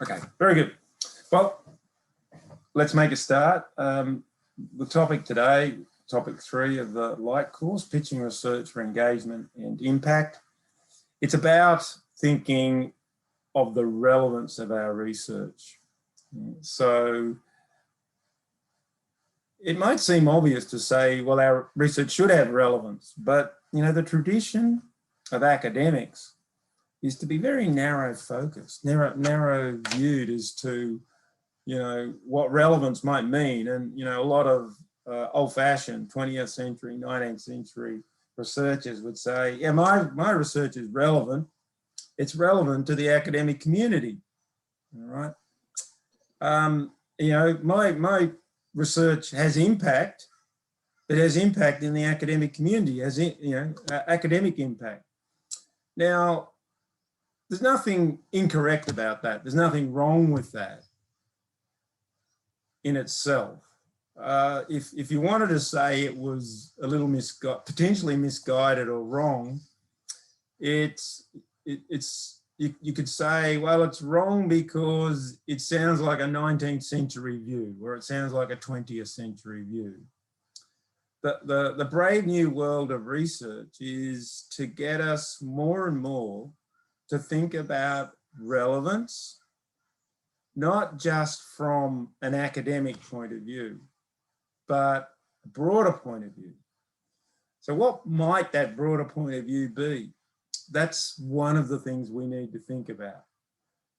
Okay, very good. Well, let's make a start. The topic today, topic 3 of the light course, pitching research for engagement and impact. It's about thinking of the relevance of our research. So it might seem obvious to say, well, our research should have relevance, but you know, the tradition of academics is to be very narrow focused, narrow viewed as to, you know, what relevance might mean. And, you know, a lot of old fashioned 20th century, 19th century researchers would say, yeah, my research is relevant. It's relevant to the academic community, all right? You know, my research has impact. It has impact in the academic community, has, you know, academic impact. Now, there's nothing incorrect about that. There's nothing wrong with that in itself. If you wanted to say it was a little potentially misguided or wrong, you could say, well, it's wrong because it sounds like a 19th century view, or it sounds like a 20th century view. The brave new world of research is to get us more and more to think about relevance, not just from an academic point of view, but a broader point of view. So what might that broader point of view be? That's one of the things we need to think about.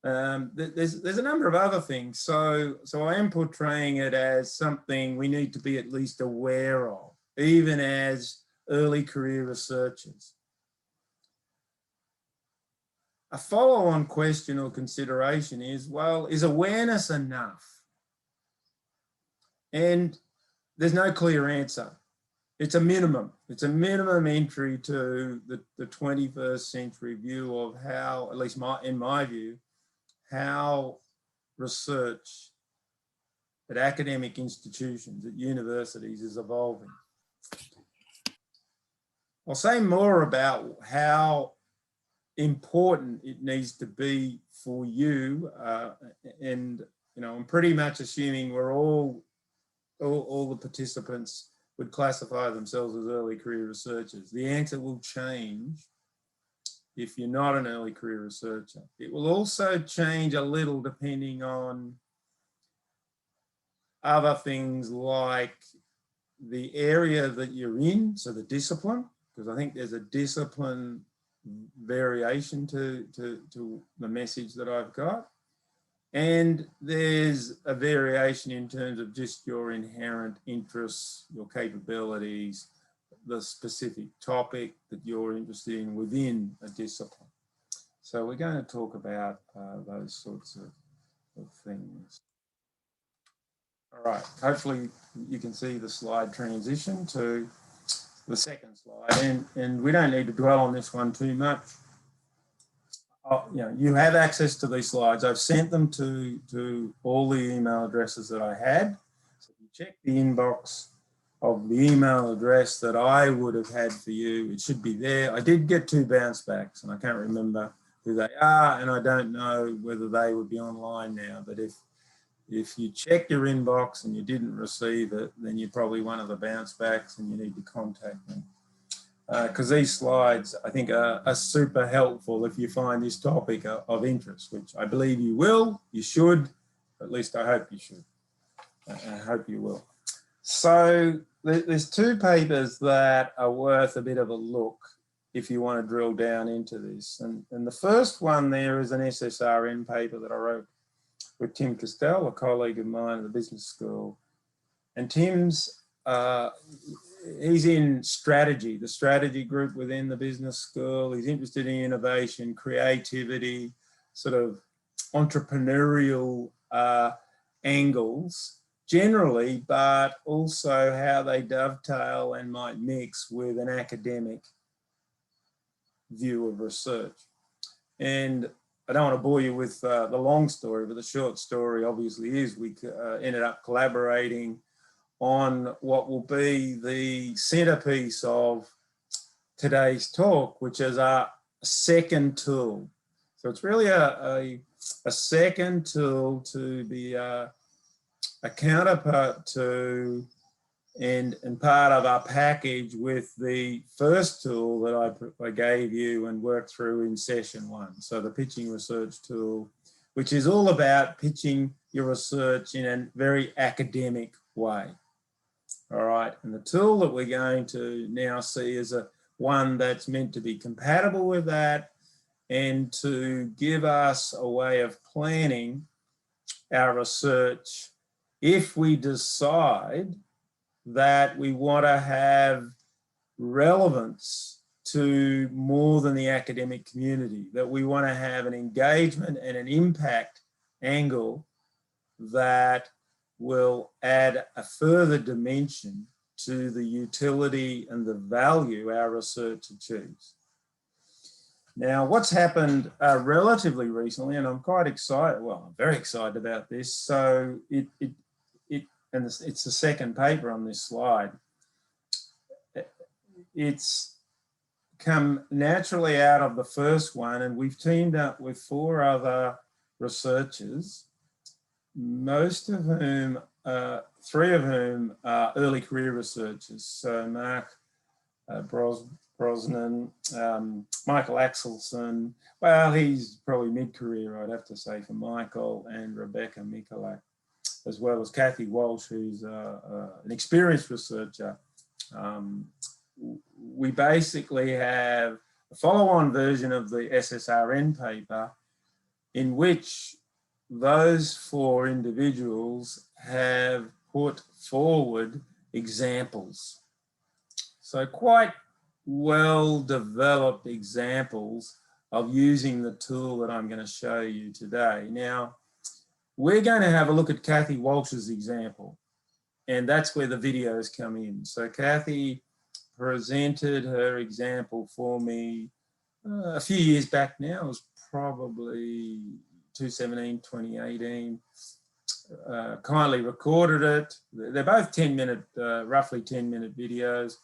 There's a number of other things. So I am portraying it as something we need to be at least aware of, even as early career researchers. A follow-on question or consideration is, well, is awareness enough? And there's no clear answer. It's a minimum. It's a minimum entry to the 21st century view of how, at least in my view, how research at academic institutions, at universities is evolving. I'll say more about how important it needs to be for you, and you know, I'm pretty much assuming we're all the participants would classify themselves as early career researchers. The answer will change if you're not an early career researcher. It will also change a little depending on other things like the area that you're in, so the discipline, because I think there's a discipline variation to the message that I've got. And there's a variation in terms of just your inherent interests, your capabilities, the specific topic that you're interested in within a discipline. So we're going to talk about those sorts of things. All right, hopefully you can see the slide transition to the second slide, and we don't need to dwell on this one too much. You know, you have access to these slides. I've sent them to all the email addresses that I had. So if you check the inbox of the email address that I would have had for you, it should be there. I did get 2 bounce backs, and I can't remember who they are, and I don't know whether they would be online now. But if you check your inbox and you didn't receive it, then you're probably one of the bounce backs and you need to contact me. Because these slides, I think, are super helpful if you find this topic of interest, which I believe you will, you should, at least I hope you should. I hope you will. So there's 2 papers that are worth a bit of a look if you want to drill down into this. And the first one there is an SSRN paper that I wrote with Tim Castell, a colleague of mine at the business school. And Tim's, he's in strategy, the strategy group within the business school. He's interested in innovation, creativity, sort of entrepreneurial angles generally, but also how they dovetail and might mix with an academic view of research. And I don't want to bore you with the long story, but the short story obviously is we ended up collaborating on what will be the centerpiece of today's talk, which is our second tool. So it's really a second tool to be a counterpart to and part of our package with the first tool that I gave you and worked through in session 1. So the pitching research tool, which is all about pitching your research in a very academic way. All right, and the tool that we're going to now see is one that's meant to be compatible with that and to give us a way of planning our research if we decide that we want to have relevance to more than the academic community, that we want to have an engagement and an impact angle that will add a further dimension to the utility and the value our research achieves. Now, what's happened relatively recently, and I'm quite excited, well, I'm very excited about this. So and it's the second paper on this slide. It's come naturally out of the first one, and we've teamed up with 4 other researchers, most of whom, 3 of whom are early career researchers. So Mark Brosnan, Michael Axelson, well, he's probably mid-career, I'd have to say, for Michael, and Rebecca Mikulak, as well as Kathy Walsh, who's an experienced researcher. We basically have a follow-on version of the SSRN paper in which those 4 individuals have put forward examples. So quite well-developed examples of using the tool that I'm going to show you today. Now, we're going to have a look at Kathy Walsh's example, and that's where the videos come in. So Kathy presented her example for me a few years back now. It was probably 2017, 2018. Kindly recorded it. They're both 10-minute, roughly 10-minute videos.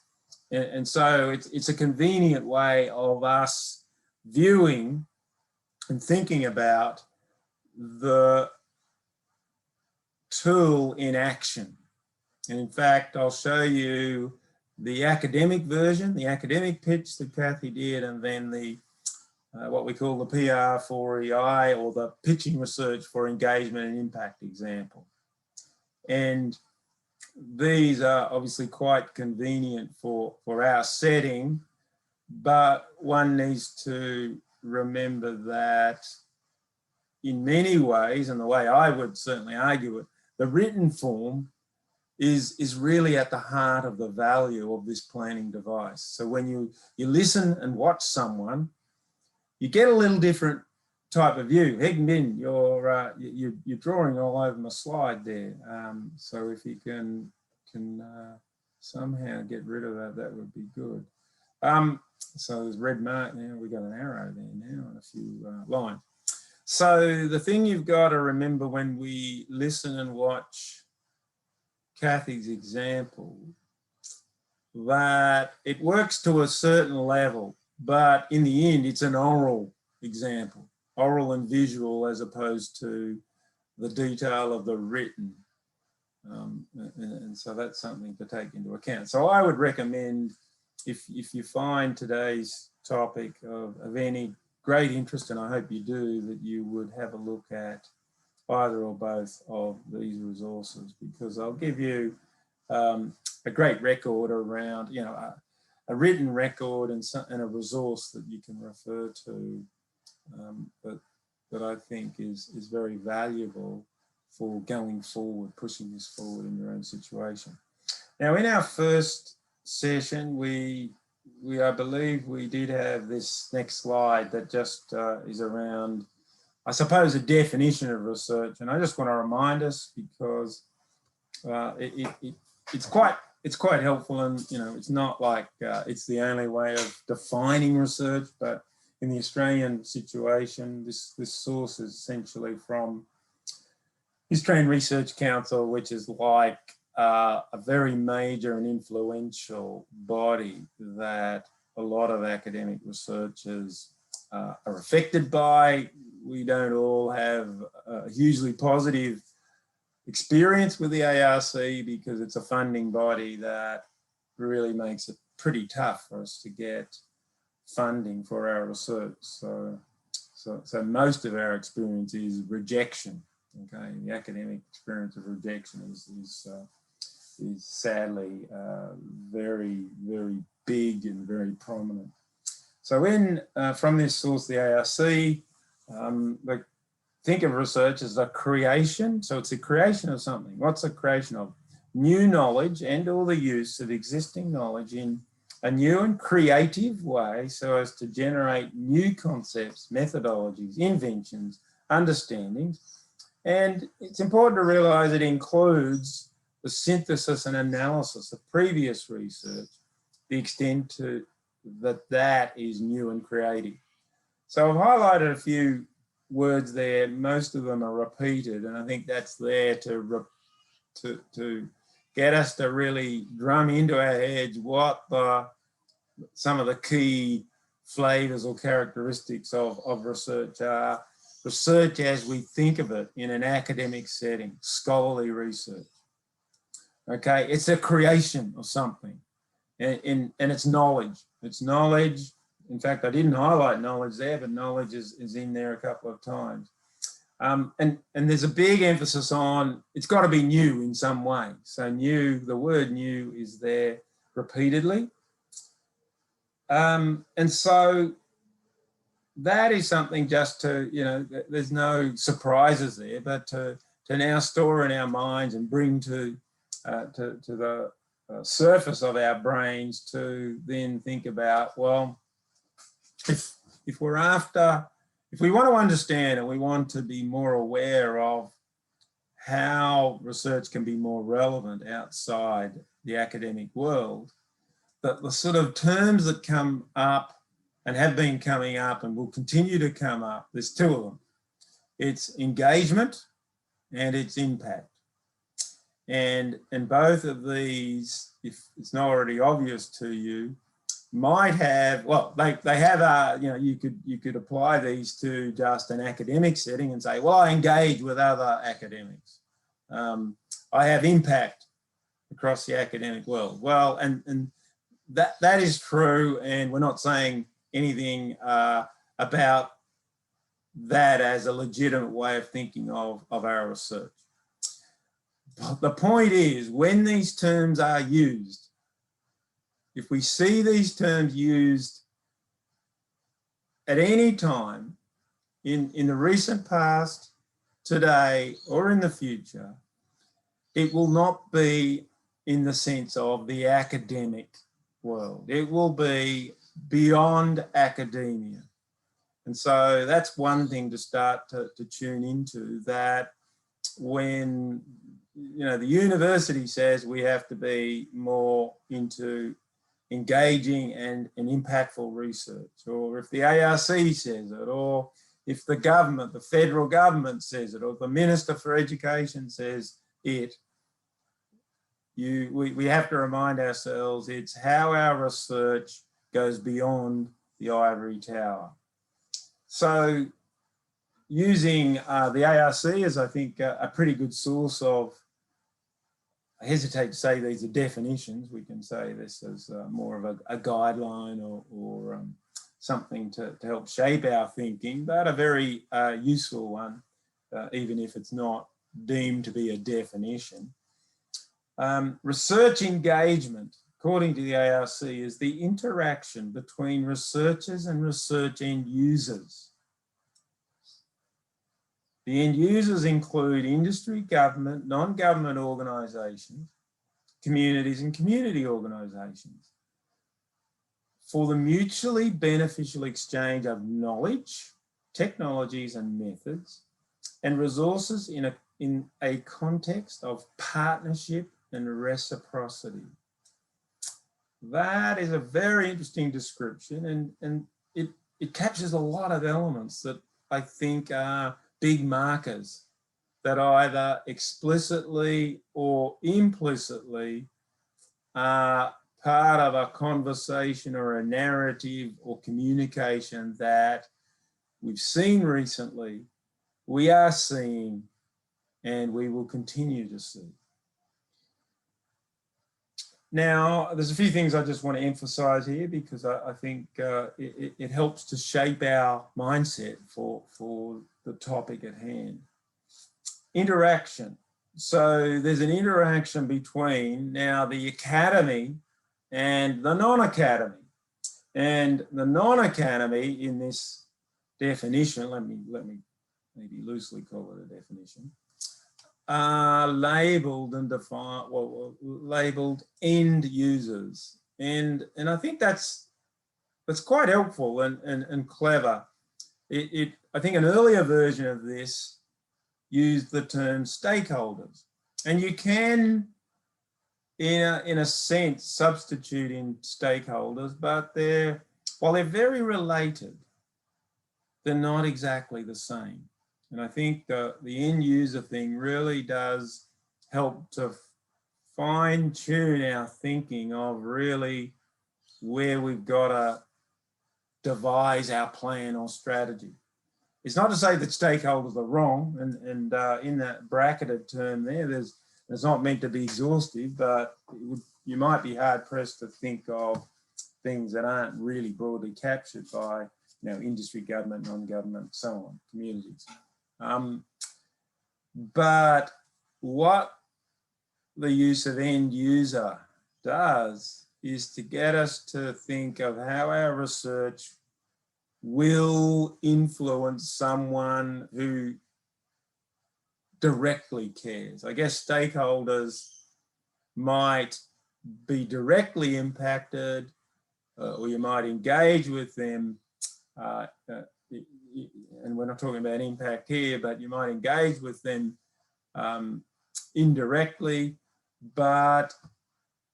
And so it's a convenient way of us viewing and thinking about the tool in action. And in fact, I'll show you the academic version, the academic pitch that Kathy did, and then the what we call the PR for EI, or the pitching research for engagement and impact example. And these are obviously quite convenient for our setting, but one needs to remember that in many ways, and the way I would certainly argue it, the written form is really at the heart of the value of this planning device. So when you listen and watch someone, you get a little different type of view. Heng Min, you're drawing all over my slide there. So if you can somehow get rid of that, that would be good. So there's red mark now. We've got an arrow there now and a few lines. So the thing you've got to remember when we listen and watch Kathy's example, that it works to a certain level, but in the end, it's an oral example, oral and visual, as opposed to the detail of the written. And so that's something to take into account. So I would recommend, if you find today's topic of any great interest, and I hope you do, that you would have a look at either or both of these resources, because I'll give you a great record around, you know, a written record and a resource that you can refer to that I think is very valuable for going forward, pushing this forward in your own situation. Now, in our first session, I believe we did have this next slide that just is around, I suppose, a definition of research. And I just want to remind us, because it's quite helpful, and you know, it's not like it's the only way of defining research, but in the Australian situation, this source is essentially from the Australian Research Council, which is like a very major and influential body that a lot of academic researchers are affected by. We don't all have a hugely positive experience with the ARC because it's a funding body that really makes it pretty tough for us to get funding for our research. So most of our experience is rejection. Okay, the academic experience of rejection is sadly very, very big and very prominent. So from this source, the ARC, think of research as a creation. So it's a creation of something. What's a creation of? New knowledge and or the use of existing knowledge in a new and creative way so as to generate new concepts, methodologies, inventions, understandings. And it's important to realise it includes the synthesis and analysis of previous research, the extent to that is new and creative. So I've highlighted a few words there. Most of them are repeated, and I think that's there to get us to really drum into our heads what some of the key flavours or characteristics of research are. Research as we think of it in an academic setting, scholarly research. Okay, it's a creation of something, and it's knowledge. It's knowledge. In fact, I didn't highlight knowledge there, but knowledge is in there a couple of times. And there's a big emphasis on it's got to be new in some way. So new, the word new is there repeatedly. And so that is something just to, there's no surprises there, but to now store in our minds and bring to the surface of our brains to then think about, well, if we want to understand and we want to be more aware of how research can be more relevant outside the academic world, that the sort of terms that come up and have been coming up and will continue to come up, there's two of them. It's engagement and it's impact. And both of these, if it's not already obvious to you, might have, well, they have you could apply these to just an academic setting and say, well, I engage with other academics. I have impact across the academic world. Well, and that is true, and we're not saying anything about that as a legitimate way of thinking of our research. But the point is, when these terms are used, if we see these terms used at any time in the recent past, today, or in the future, it will not be in the sense of the academic world. It will be beyond academia. And so that's one thing to start to tune into, that when the university says we have to be more into engaging and impactful research, or if the ARC says it, or if the government, the federal government says it, or the Minister for Education says it, we have to remind ourselves it's how our research goes beyond the ivory tower. So using the ARC is, I think, a pretty good source of, I hesitate to say these are definitions. We can say this as more of a guideline or something to help shape our thinking, but a very useful one, even if it's not deemed to be a definition. Research engagement, according to the ARC, is the interaction between researchers and research end users. The end users include industry, government, non-government organisations, communities and community organisations, for the mutually beneficial exchange of knowledge, technologies and methods, and resources in a context of partnership and reciprocity. That is a very interesting description, and it captures a lot of elements that I think are big markers that either explicitly or implicitly are part of a conversation or a narrative or communication that we've seen recently, we are seeing, and we will continue to see. Now, there's a few things I just want to emphasize here because I think it helps to shape our mindset for the topic at hand. Interaction. So there's an interaction between now the academy and the non-academy. And the non-academy in this definition, let me maybe loosely call it a definition, are labelled and defined, well, labelled end users. And I think that's quite helpful and clever. I think an earlier version of this used the term stakeholders. And you can, in a sense, substitute in stakeholders, but while they're very related, they're not exactly the same. And I think the end user thing really does help to fine tune our thinking of really where we've got to devise our plan or strategy. It's not to say that stakeholders are wrong, and in that bracketed term it's not meant to be exhaustive, but you might be hard pressed to think of things that aren't really broadly captured by industry, government, non-government, so on, communities. But what the use of end user does is to get us to think of how our research will influence someone who directly cares. I guess stakeholders might be directly impacted, or you might engage with them, and we're not talking about impact here, but you might engage with them indirectly, but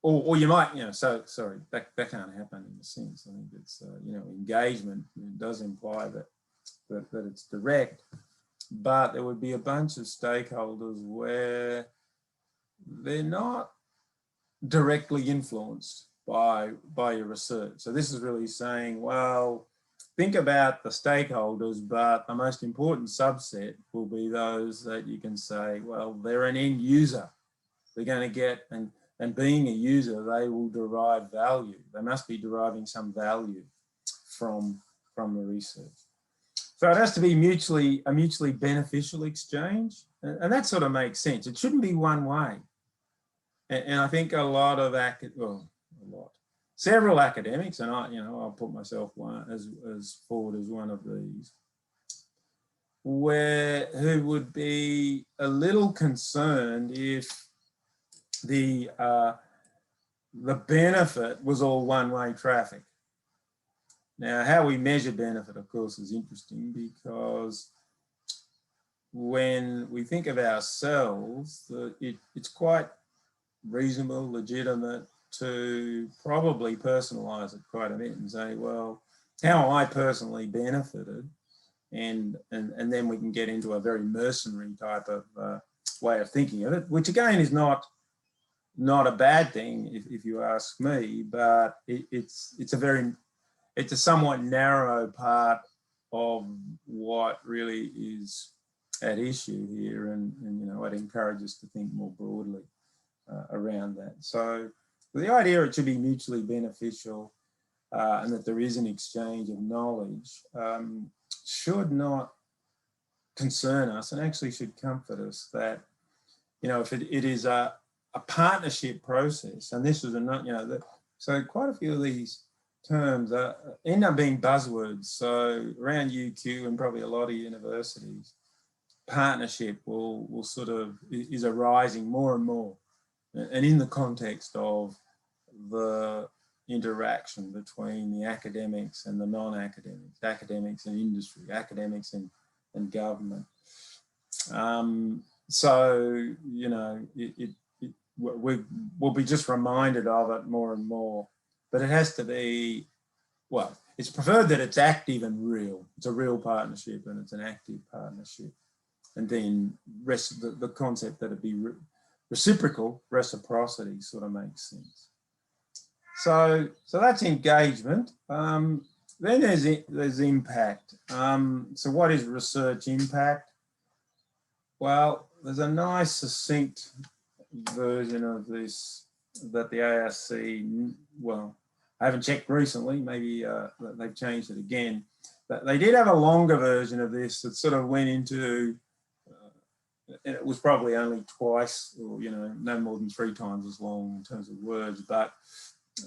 or you might, sorry, that can't happen in a sense. I think it's, engagement does imply that it's direct, but there would be a bunch of stakeholders where they're not directly influenced by your research. So this is really saying, well, think about the stakeholders, but the most important subset will be those that you can say, well, they're an end user. They're going to get, and being a user, they will derive value. They must be deriving some value from the research. So it has to be a mutually beneficial exchange, and that sort of makes sense. It shouldn't be one way. And I think several academics, and I'll put myself forward as one of these, who would be a little concerned if the benefit was all one-way traffic. Now, how we measure benefit, of course, is interesting, because when we think of ourselves, it's quite reasonable, legitimate to probably personalize it quite a bit and say, well, how I personally benefited, and then we can get into a very mercenary type of way of thinking of it, which again is not a bad thing if you ask me, but it's a somewhat narrow part of what really is at issue here, and I'd encourage us to think more broadly around that. So the idea it should be mutually beneficial and that there is an exchange of knowledge should not concern us, and actually should comfort us that, if it is a partnership process, and this is so quite a few of these terms end up being buzzwords. So around UQ and probably a lot of universities, partnership will sort of is arising more and more, and in the context of the interaction between the academics and the non-academics, academics and industry, academics and government. So we'll be just reminded of it more and more, but it has to be, well, it's preferred that it's active and real. It's a real partnership and it's an active partnership. And then the concept that it be reciprocal, reciprocity sort of makes sense. So that's engagement. Then there's impact. So what is research impact? Well, there's a nice succinct version of this that the ARC, well, I haven't checked recently, maybe they've changed it again, but they did have a longer version of this that sort of went into, and it was probably only twice, or no more than 3 times as long in terms of words, but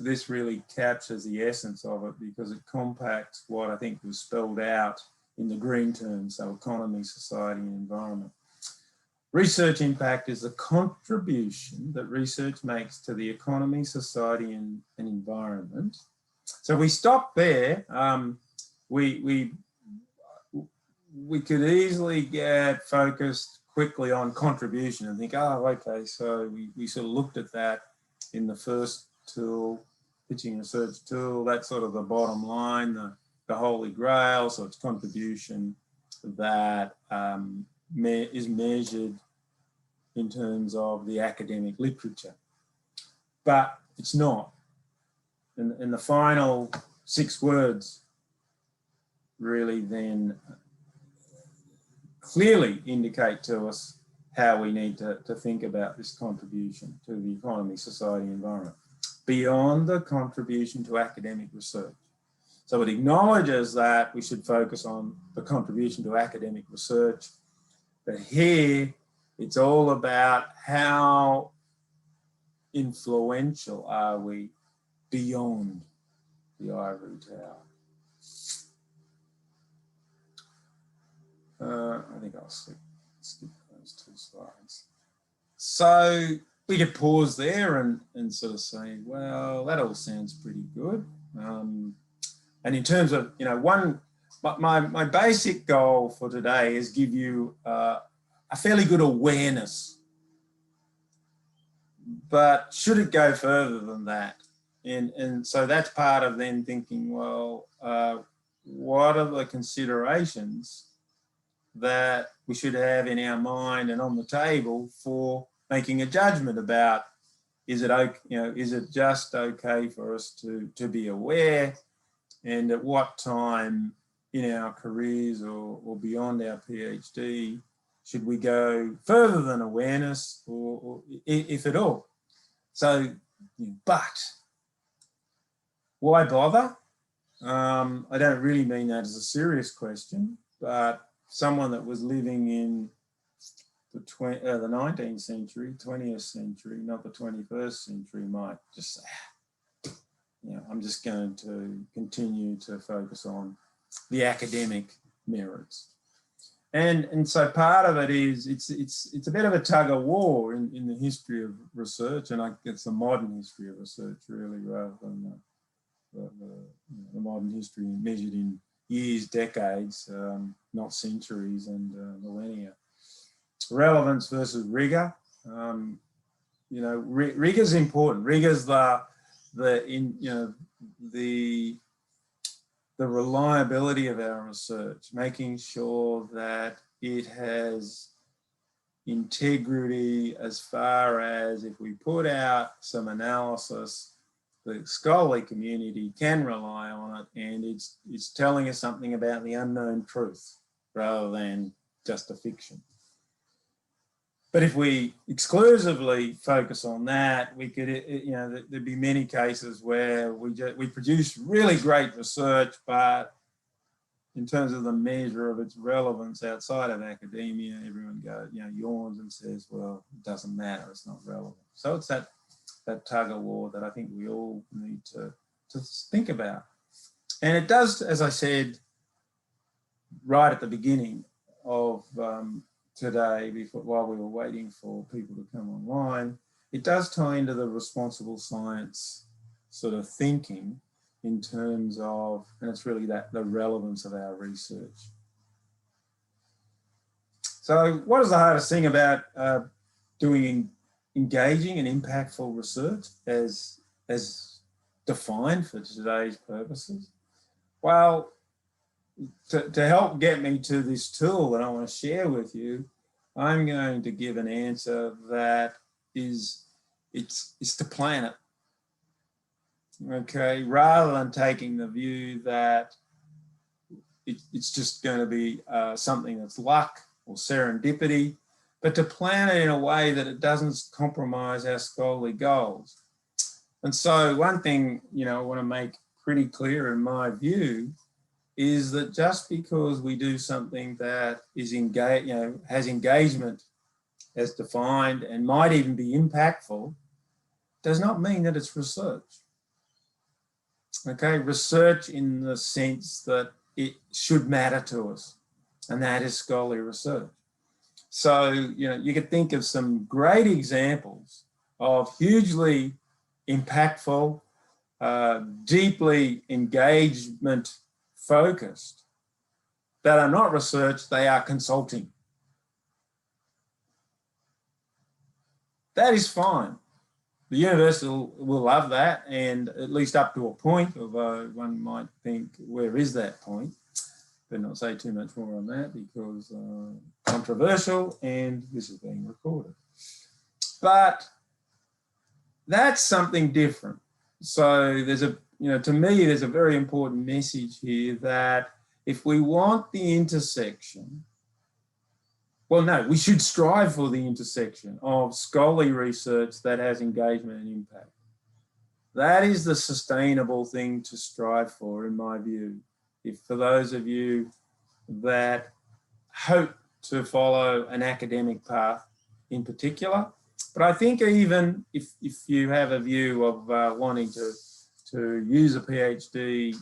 this really captures the essence of it because it compacts what I think was spelled out in the green terms, so economy, society, and environment. Research impact is the contribution that research makes to the economy, society, and environment. So we stop there. We could easily get focused quickly on contribution and think, oh, okay, so we sort of looked at that in the first tool, pitching research tool. That's sort of the bottom line, the holy grail. So it's contribution that is measured in terms of the academic literature, but it's not. And the final 6 words really then clearly indicate to us how we need to think about this contribution to the economy, society, environment, beyond the contribution to academic research. So it acknowledges that we should focus on the contribution to academic research, but here it's all about how influential are we beyond the ivory tower. I think I'll skip those 2 slides. So we could pause there and sort of say, well, that all sounds pretty good. And in terms of, my basic goal for today is give you a fairly good awareness, but should it go further than that? And so that's part of then thinking, well, what are the considerations that we should have in our mind and on the table for making a judgment about, is it okay, is it just okay for us to be aware, and at what time in our careers or beyond our PhD should we go further than awareness, or if at all? So, but why bother? I don't really mean that as a serious question, but someone that was living in the 19th century, 20th century, not the 21st century, might just say, I'm just going to continue to focus on the academic merits. And so part of it is it's a bit of a tug of war in the history of research, and it's the modern history of research really, rather than the modern history measured in years, decades, not centuries and millennia. Relevance versus rigor. Rigor is important. Rigor is the reliability of our research, making sure that it has integrity as far as if we put out some analysis, the scholarly community can rely on it, and it's telling us something about the unknown truth rather than just a fiction. But if we exclusively focus on that, we could, there'd be many cases where we produce really great research, but in terms of the measure of its relevance outside of academia, everyone goes, yawns and says, well, it doesn't matter, it's not relevant. So it's that tug of war that I think we all need to think about. And it does, as I said right at the beginning of today, while we were waiting for people to come online, it does tie into the responsible science sort of thinking in terms of, and it's really the relevance of our research. So what is the hardest thing about doing engaging and impactful research as defined for today's purposes? Well, to help get me to this tool that I want to share with you, I'm going to give an answer that it's to plan it. okay, rather than taking the view that it's just going to be something that's luck or serendipity, but to plan it in a way that it doesn't compromise our scholarly goals. And so one thing, I want to make pretty clear in my view is that just because we do something that is has engagement as defined and might even be impactful, does not mean that it's research. Okay, research in the sense that it should matter to us, and that is scholarly research. So, you could think of some great examples of hugely impactful, deeply engagement focused, that are not research, they are consulting. That is fine. The university will love that, and at least up to a point, although one might think, where is that point? Better not say too much more on that because controversial, and this is being recorded. But that's something different. So there's to me, there's a very important message here that if we want the intersection, well, no, we should strive for the intersection of scholarly research that has engagement and impact. That is the sustainable thing to strive for, in my view. If for those of you that hope to follow an academic path in particular, but I think even if you have a view of wanting to use a PhD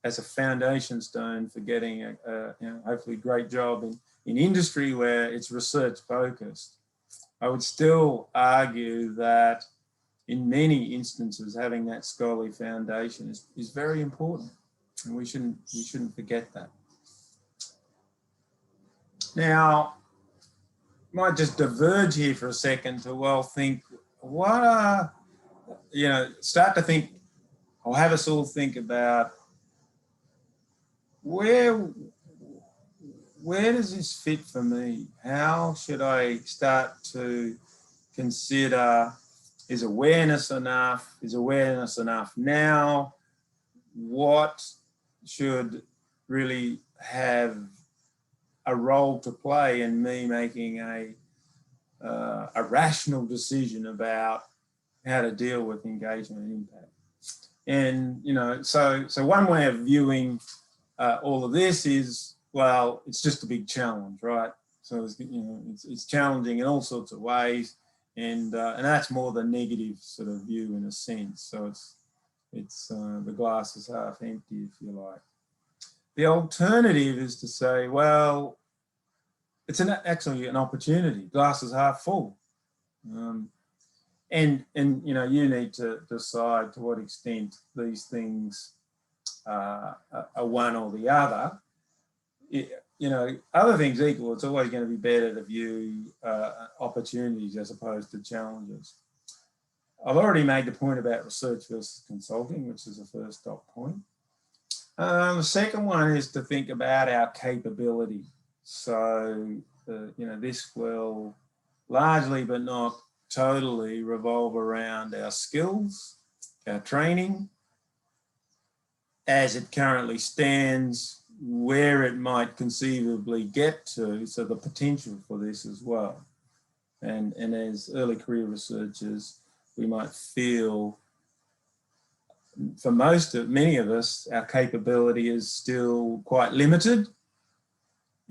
as a foundation stone for getting a hopefully great job in industry where it's research focused, I would still argue that in many instances having that scholarly foundation is very important, and we shouldn't forget that. Now, might just diverge here for a second to think what are, start to think, or have us all think about where does this fit for me? How should I start to consider, is awareness enough? Is awareness enough now? What should really have a role to play in me making a rational decision about how to deal with engagement and impact? And, so one way of viewing all of this is, well, it's just a big challenge, right? So it's challenging in all sorts of ways, and that's more the negative sort of view in a sense. So it's the glass is half empty, if you like. The alternative is to say, well, it's actually an opportunity. Glass is half full, and you need to decide to what extent these things are one or the other. Other things equal, it's always going to be better to view opportunities as opposed to challenges. I've already made the point about research versus consulting, which is the first dot point. The second one is to think about our capability. So, this will largely, but not totally, revolve around our skills, our training, as it currently stands, where it might conceivably get to, so the potential for this as well. And as early career researchers, we might feel, for many of us, our capability is still quite limited,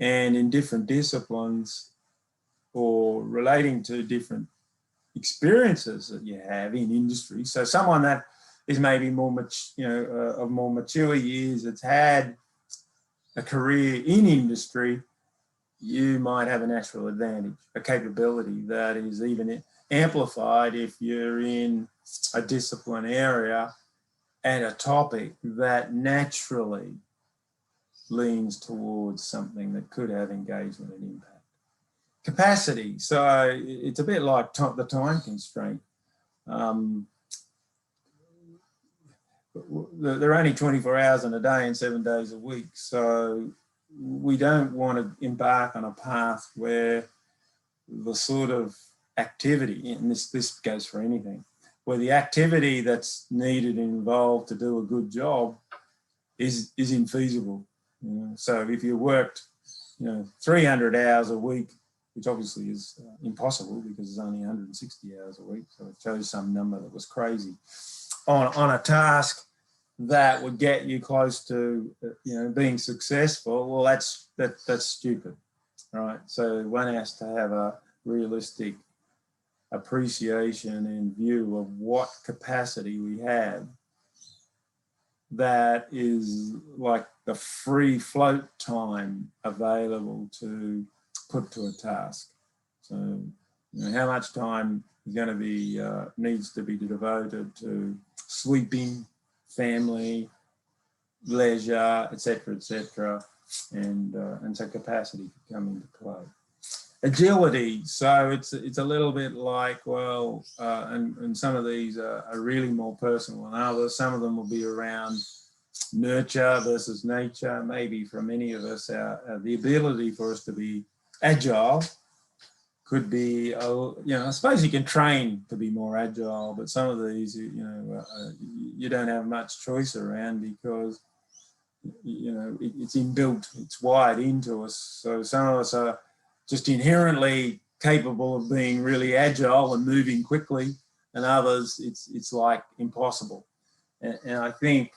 and in different disciplines or relating to different experiences that you have in industry. So someone that is maybe more of more mature years, that's had a career in industry, you might have a natural advantage, a capability that is even amplified if you're in a discipline area and a topic that naturally leans towards something that could have engagement and impact. Capacity, so it's a bit like the time constraint. There are only 24 hours in a day and 7 days a week, so we don't want to embark on a path where the sort of activity, and this goes for anything, where the activity that's needed and involved to do a good job is infeasible. You know? So if you worked, 300 hours a week, which obviously is impossible because it's only 160 hours a week, so it shows some number that was crazy, on a task that would get you close to being successful, well, that's stupid, right? So one has to have a realistic appreciation and view of what capacity we have that is like the free float time available to put to a task. So how much time is going to be needs to be devoted to sleeping, family, leisure, etc., and so capacity can come into play. Agility, so it's a little bit like, well, and some of these are really more personal than others. Some of them will be around nurture versus nature. Maybe for many of us, the ability for us to be agile could be, I suppose you can train to be more agile, but some of these, you don't have much choice around because, it's inbuilt, it's wired into us. So some of us are just inherently capable of being really agile and moving quickly, and others, it's like impossible. And I think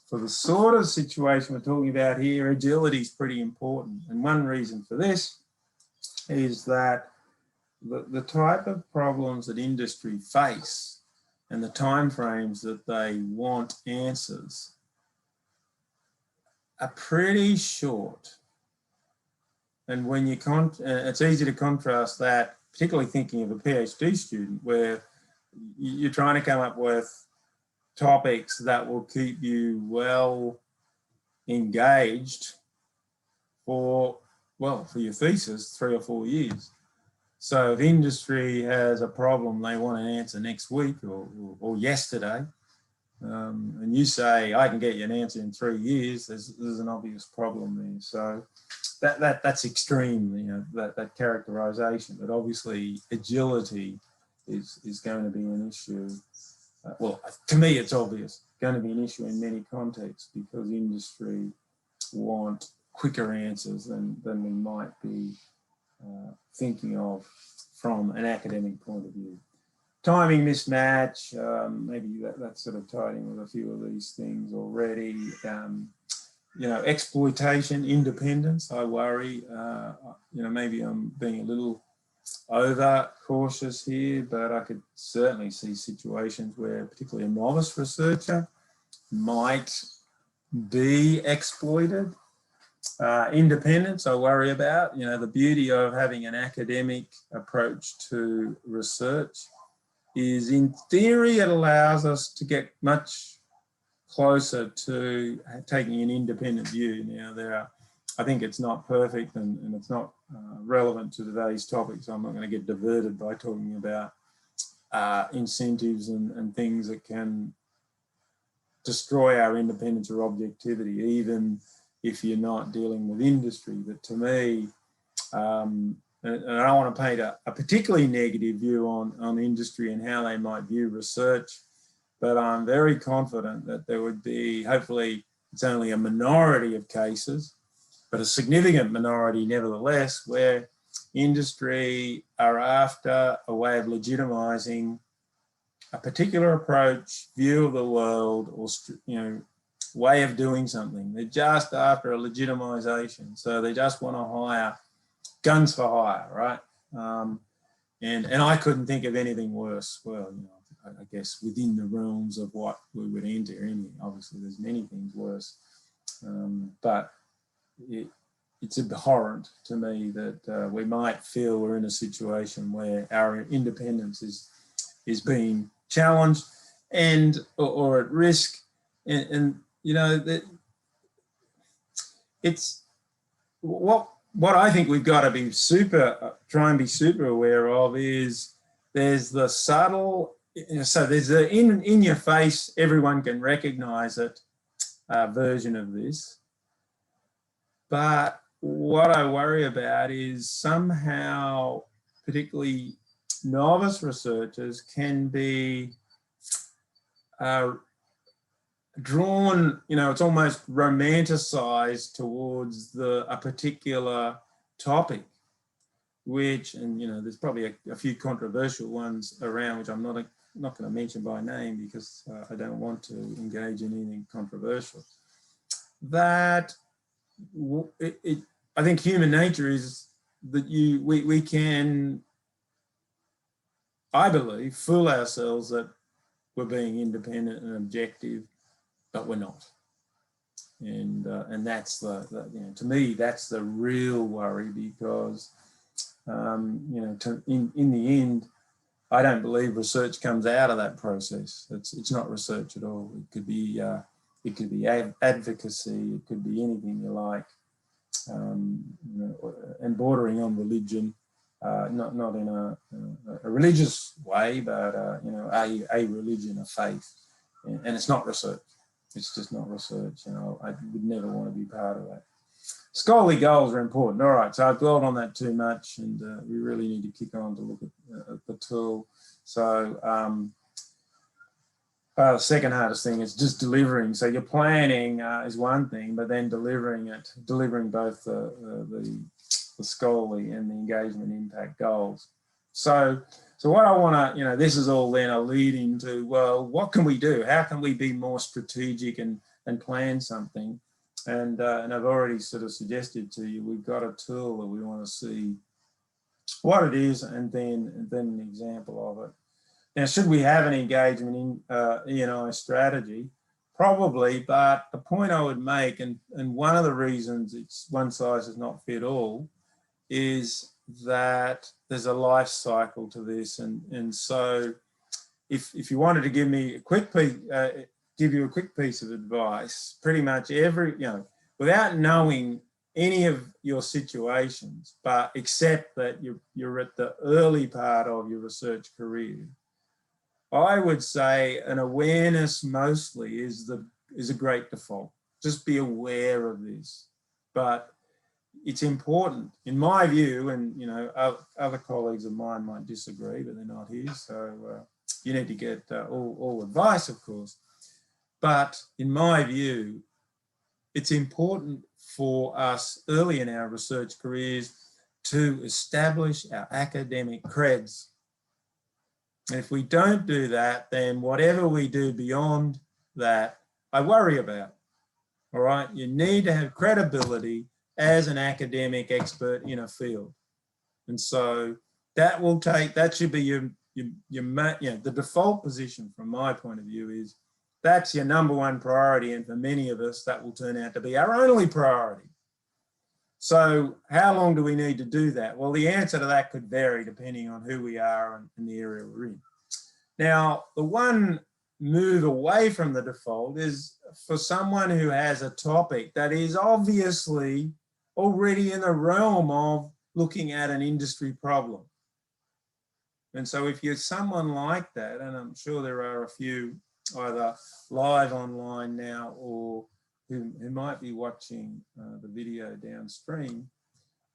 for the sort of situation we're talking about here, agility is pretty important. And one reason for this is that the type of problems that industry face and the timeframes that they want answers are pretty short. And when you it's easy to contrast that, particularly thinking of a PhD student, where you're trying to come up with topics that will keep you well engaged for your thesis, 3 or 4 years. So if industry has a problem they want to answer next week or yesterday, and you say, I can get you an answer in 3 years, there's an obvious problem there. So that's extreme, that characterization. But obviously agility is going to be an issue. To me, it's obvious, going to be an issue in many contexts because industry want quicker answers than we might be thinking of from an academic point of view. Timing mismatch, maybe that's sort of tied in with a few of these things already. Exploitation, independence, I worry. Maybe I'm being a little over cautious here, but I could certainly see situations where particularly a novice researcher might be exploited. Independence, I worry about. The beauty of having an academic approach to research is, in theory, it allows us to get much closer to taking an independent view. Now, I think it's not perfect and it's not relevant to today's topic, so I'm not going to get diverted by talking about incentives and things that can destroy our independence or objectivity, even if you're not dealing with industry. But to me, and I don't want to paint a particularly negative view on industry and how they might view research, but I'm very confident that there would be, hopefully it's only a minority of cases, but a significant minority nevertheless, where industry are after a way of legitimizing a particular approach, view of the world, or way of doing something. They're just after a legitimization. So they just want to hire guns for hire, right? And I couldn't think of anything worse. Well, I guess within the realms of what we would enter in. Obviously, there's many things worse, but it's abhorrent to me that we might feel we're in a situation where our independence is being challenged or at risk, and that it's what I think we've got to be try and be super aware of is there's the subtle. So there's the in your face, everyone can recognize it version of this. But what I worry about is somehow, particularly novice researchers can be drawn, it's almost romanticized towards a particular topic, which, and there's probably a few controversial ones around, which I'm not going to mention by name because I don't want to engage in anything controversial. That I think human nature is that we can, I believe, fool ourselves that we're being independent and objective, but we're not. And that's to me, that's the real worry, because in the end, I don't believe research comes out of that process. It's not research at all. It could be advocacy. It could be anything you like, and bordering on religion, not in a religious way, but a religion, a faith, and it's not research. It's just not research. I would never want to be part of that. Scholarly goals are important. All right, so I've dwelled on that too much, and we really need to kick on to look at the tool. So the second hardest thing is just delivering. So your planning is one thing, but then delivering both the scholarly and the engagement impact goals. So what I want to, this is all then a lead into, well, what can we do? How can we be more strategic and plan something? And I've already sort of suggested to you, we've got a tool that we want to see what it is, and then an example of it. Now, should we have an engagement in a strategy? Probably, but the point I would make, and one of the reasons it's one size does not fit all, is that there's a life cycle to this, and so if you wanted to give me a quick piece, give you a quick piece of advice, pretty much without knowing any of your situations, but except that you're at the early part of your research career, I would say an awareness mostly is a great default. Just be aware of this, but it's important, in my view, and other colleagues of mine might disagree, but they're not here, so you need to get all advice, of course. But in my view, it's important for us early in our research careers to establish our academic creds. And if we don't do that, then whatever we do beyond that, I worry about. All right, you need to have credibility as an academic expert in a field, and so that should be the default position from my point of view is that's your number one priority, and for many of us that will turn out to be our only priority. So how long do we need to do that? Well, the answer to that could vary depending on who we are and the area we're in. Now, the one move away from the default is for someone who has a topic that is obviously already in the realm of looking at an industry problem. And so if you're someone like that, and I'm sure there are a few either live online now or who might be watching the video downstream,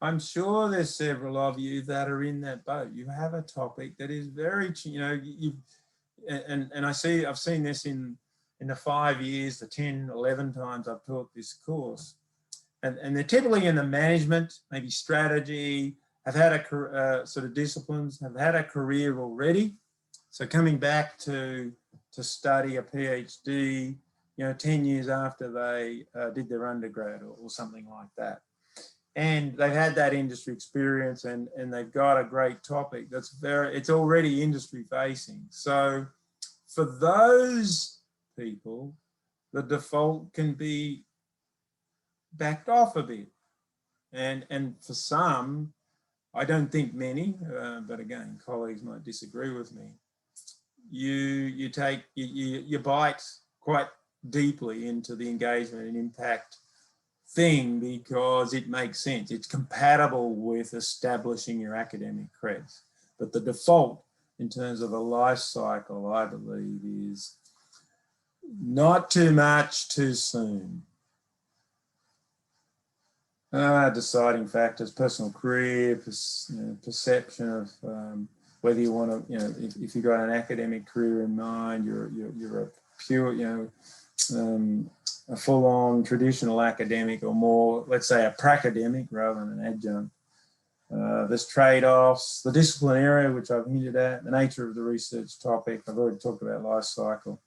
I'm sure there's several of you that are in that boat. You have a topic that is very, and I've seen this in the 5 years, the 10, 11 times I've taught this course. And they're typically in the management, maybe strategy, have had a sort of disciplines, have had a career already. So coming back to study a PhD, 10 years after they did their undergrad or something like that. And they've had that industry experience and they've got a great topic it's already industry facing. So for those people, the default can be backed off a bit. And for some, I don't think many, but again, colleagues might disagree with me. You bite quite deeply into the engagement and impact thing because it makes sense. It's compatible with establishing your academic creds. But the default in terms of a life cycle, I believe, is not too much too soon. Deciding factors, personal career, perception of whether you want to, if you've got an academic career in mind, you're pure, a full-on traditional academic, or more, let's say, a pracademic rather than an adjunct. There's trade-offs, the discipline area, which I've hinted at, the nature of the research topic. I've already talked about life cycle,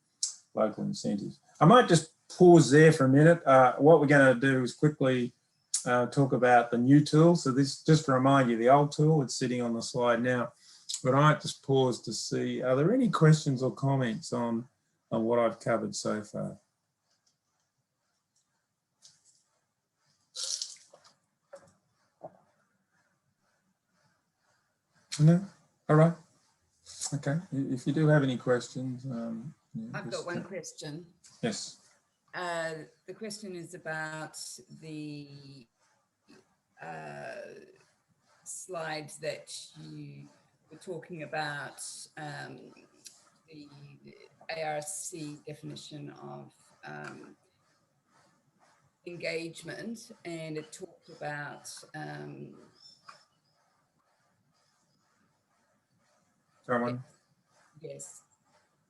local incentives. I might just pause there for a minute. What we're going to do is quickly talk about the new tool. So this, just to remind you, the old tool, it's sitting on the slide now, but I might just pause to see, are there any questions or comments on what I've covered so far? No? All right. Okay. If you do have any questions. Yeah, I've got one question. Yes. The question is about the slides that you were talking about, the ARC definition of engagement, and it talked about yes,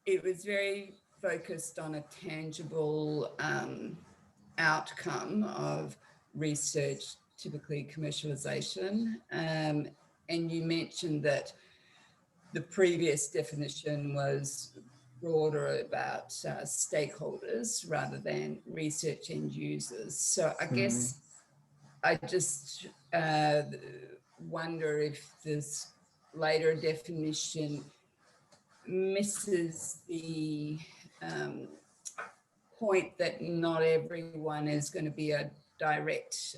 it was very focused on a tangible outcome of research, typically commercialization. And you mentioned that the previous definition was broader about stakeholders rather than research end users. So I guess I just wonder if this later definition misses the point that not everyone is going to be a direct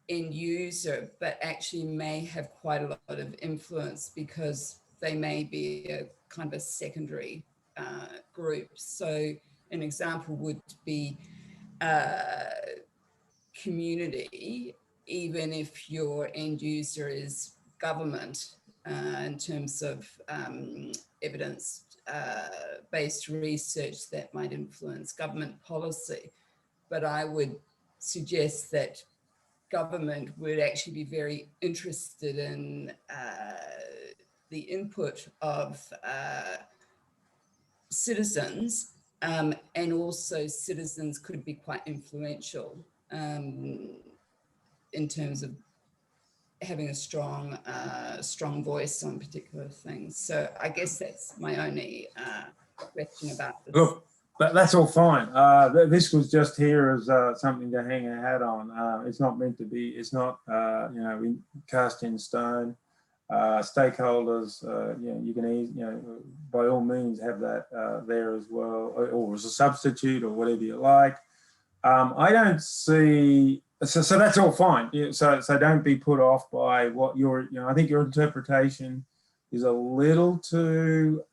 end user, but actually may have quite a lot of influence because they may be a kind of a secondary group. So an example would be community, even if your end user is government, in terms of evidence-based research that might influence government policy. But I would suggest that government would actually be very interested in the input of citizens, and also citizens could be quite influential in terms of having a strong voice on particular things. So I guess that's my only question about this. Look, that's all fine. This was just here as something to hang a hat on. It's not meant to be, it's not, cast in stone. Stakeholders, you can, by all means have that there as well, or as a substitute or whatever you like. I don't see, so that's all fine. So don't be put off by what your, I think your interpretation is a little too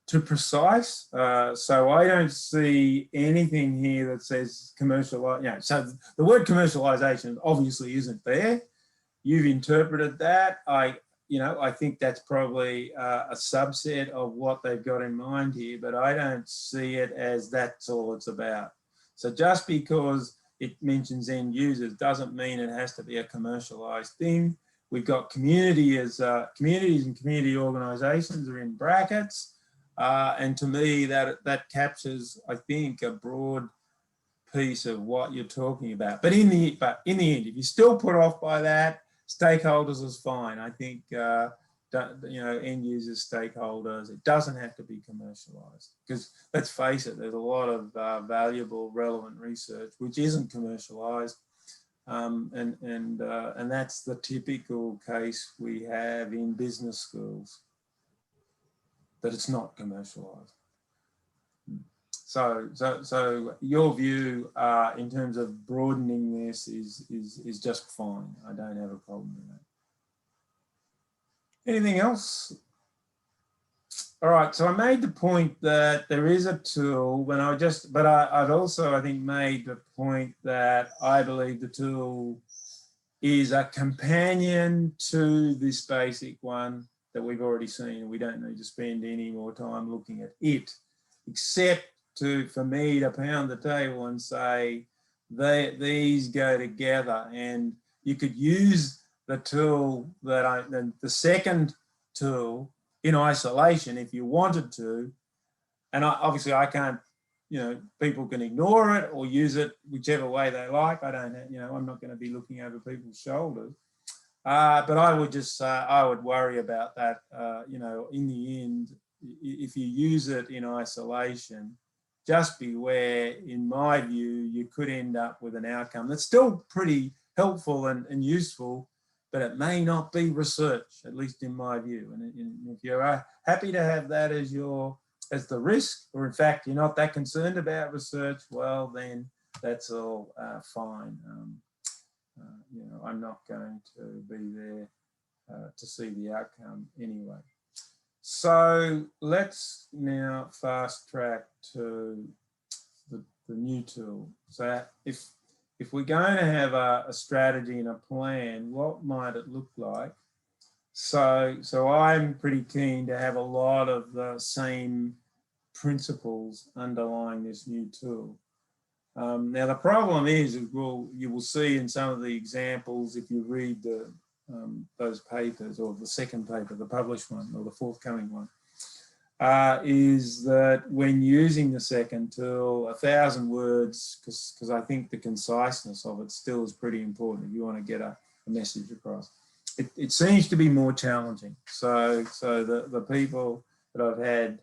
precise. So I don't see anything here that says commercial, so the word commercialization obviously isn't there. You've interpreted that. I think that's probably a subset of what they've got in mind here, but I don't see it as that's all it's about. So just because it mentions end users doesn't mean it has to be a commercialized thing. We've got community as communities and community organizations are in brackets. And to me, that captures, I think, a broad piece of what you're talking about. But in the end, if you're still put off by that, stakeholders is fine. I think, end users, stakeholders, it doesn't have to be commercialized, because let's face it, there's a lot of valuable, relevant research which isn't commercialized. And that's the typical case we have in business schools, that it's not commercialized. So your view in terms of broadening this is just fine. I don't have a problem with that. Anything else? All right, so I made the point that there is a tool, but I've also, I think, made the point that I believe the tool is a companion to this basic one that we've already seen. We don't need to spend any more time looking at it, except for me to pound the table and say these go together, and you could use the tool the second tool in isolation if you wanted to, and obviously I can't, people can ignore it or use it whichever way they like. I don't, I'm not going to be looking over people's shoulders. But I would just say, I would worry about that, in the end, if you use it in isolation, just beware, in my view, you could end up with an outcome that's still pretty helpful and useful, but it may not be research, at least in my view. And if you're happy to have that as the risk, or in fact, you're not that concerned about research, well, then that's all fine. I'm not going to be there to see the outcome anyway. So let's now fast track to the new tool. So if we're going to have a strategy and a plan, what might it look like? So I'm pretty keen to have a lot of the same principles underlying this new tool. Now the problem is, you will see in some of the examples, if you read those papers, or the second paper, the published one, or the forthcoming one, is that when using the second tool, 1,000 words, because I think the conciseness of it still is pretty important if you want to get a message across. It seems to be more challenging. So the people that I've had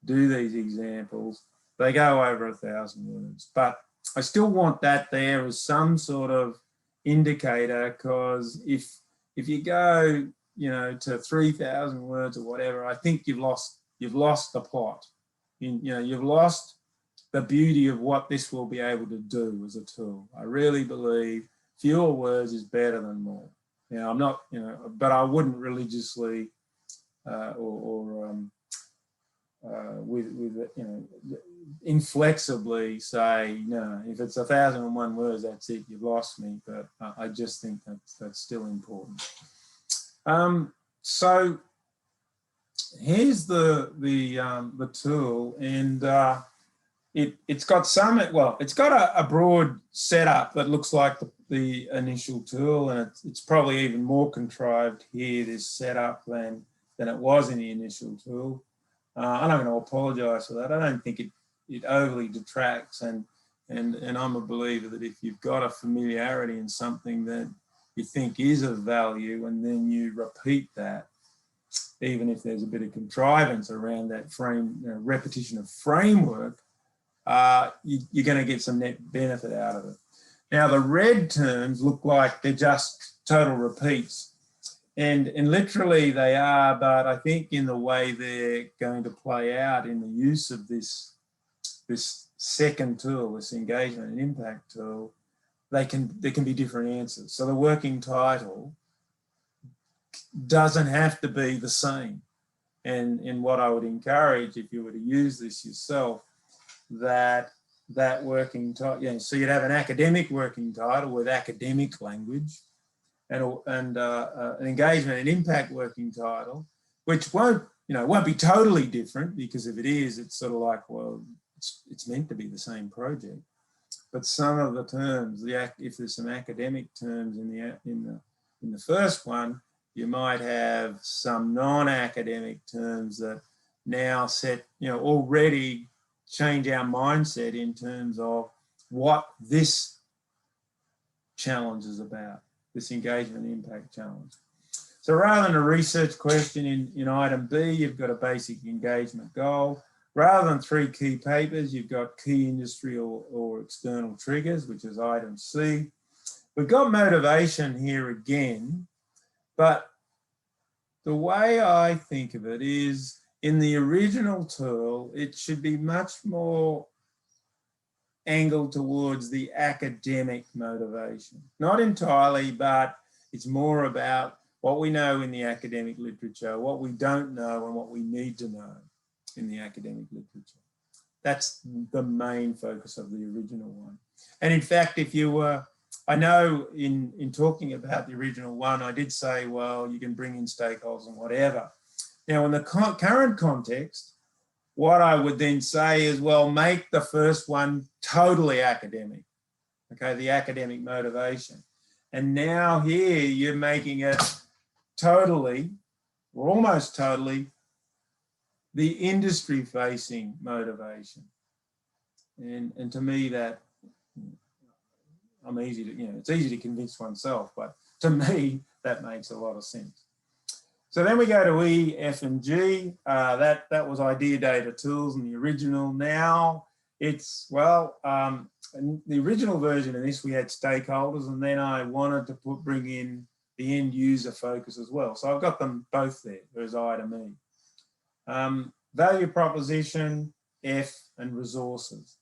do these examples, they go over 1,000 words, but I still want that there as some sort of indicator, because if you go, to 3,000 words or whatever, I think you've lost the plot. You've lost the beauty of what this will be able to do as a tool. I really believe fewer words is better than more. I'm not, but I wouldn't religiously inflexibly say, no, if it's 1,001 words, that's it, you've lost me. But I just think that's still important. So here's the tool, and it's got it's got a broad setup that looks like the initial tool, and it's probably even more contrived here, this setup, than it was in the initial tool. I'm not going to apologise for that. I don't think it overly detracts, and I'm a believer that if you've got a familiarity in something that you think is of value, and then you repeat that, even if there's a bit of contrivance around that repetition of framework, you're going to get some net benefit out of it. Now, the red terms look like they're just total repeats. And literally they are, but I think in the way they're going to play out in the use of this second tool, this engagement and impact tool, there can be different answers. So the working title doesn't have to be the same. And what I would encourage, if you were to use this yourself, that working title, so you'd have an academic working title with academic language, and an engagement and impact working title, which won't be totally different, because if it is, it's sort of like, well, it's meant to be the same project. But some of the terms, if there's some academic terms in the first one, you might have some non-academic terms that now already change our mindset in terms of what this challenge is about, this engagement impact challenge. So rather than a research question in item B, you've got a basic engagement goal. Rather than 3 key papers, you've got key industry or external triggers, which is item C. We've got motivation here again, but the way I think of it is, in the original tool, it should be much more angled towards the academic motivation. Not entirely, but it's more about what we know in the academic literature, what we don't know, and what we need to know in the academic literature. That's the main focus of the original one. And in fact, I know in talking about the original one, I did say, well, you can bring in stakeholders and whatever. Now, in the current context, what I would then say is, well, make the first one totally academic, okay, the academic motivation. And now here you're making it totally, or almost totally, the industry-facing motivation. And to me, that I'm easy to, it's easy to convince oneself, but to me, that makes a lot of sense. So then we go to E, F, and G. That was idea data tools in the original. Now it's, well, in the original version of this, we had stakeholders, and then I wanted to bring in the end user focus as well. So I've got them both there. There's I to me. Value proposition, F, and resources.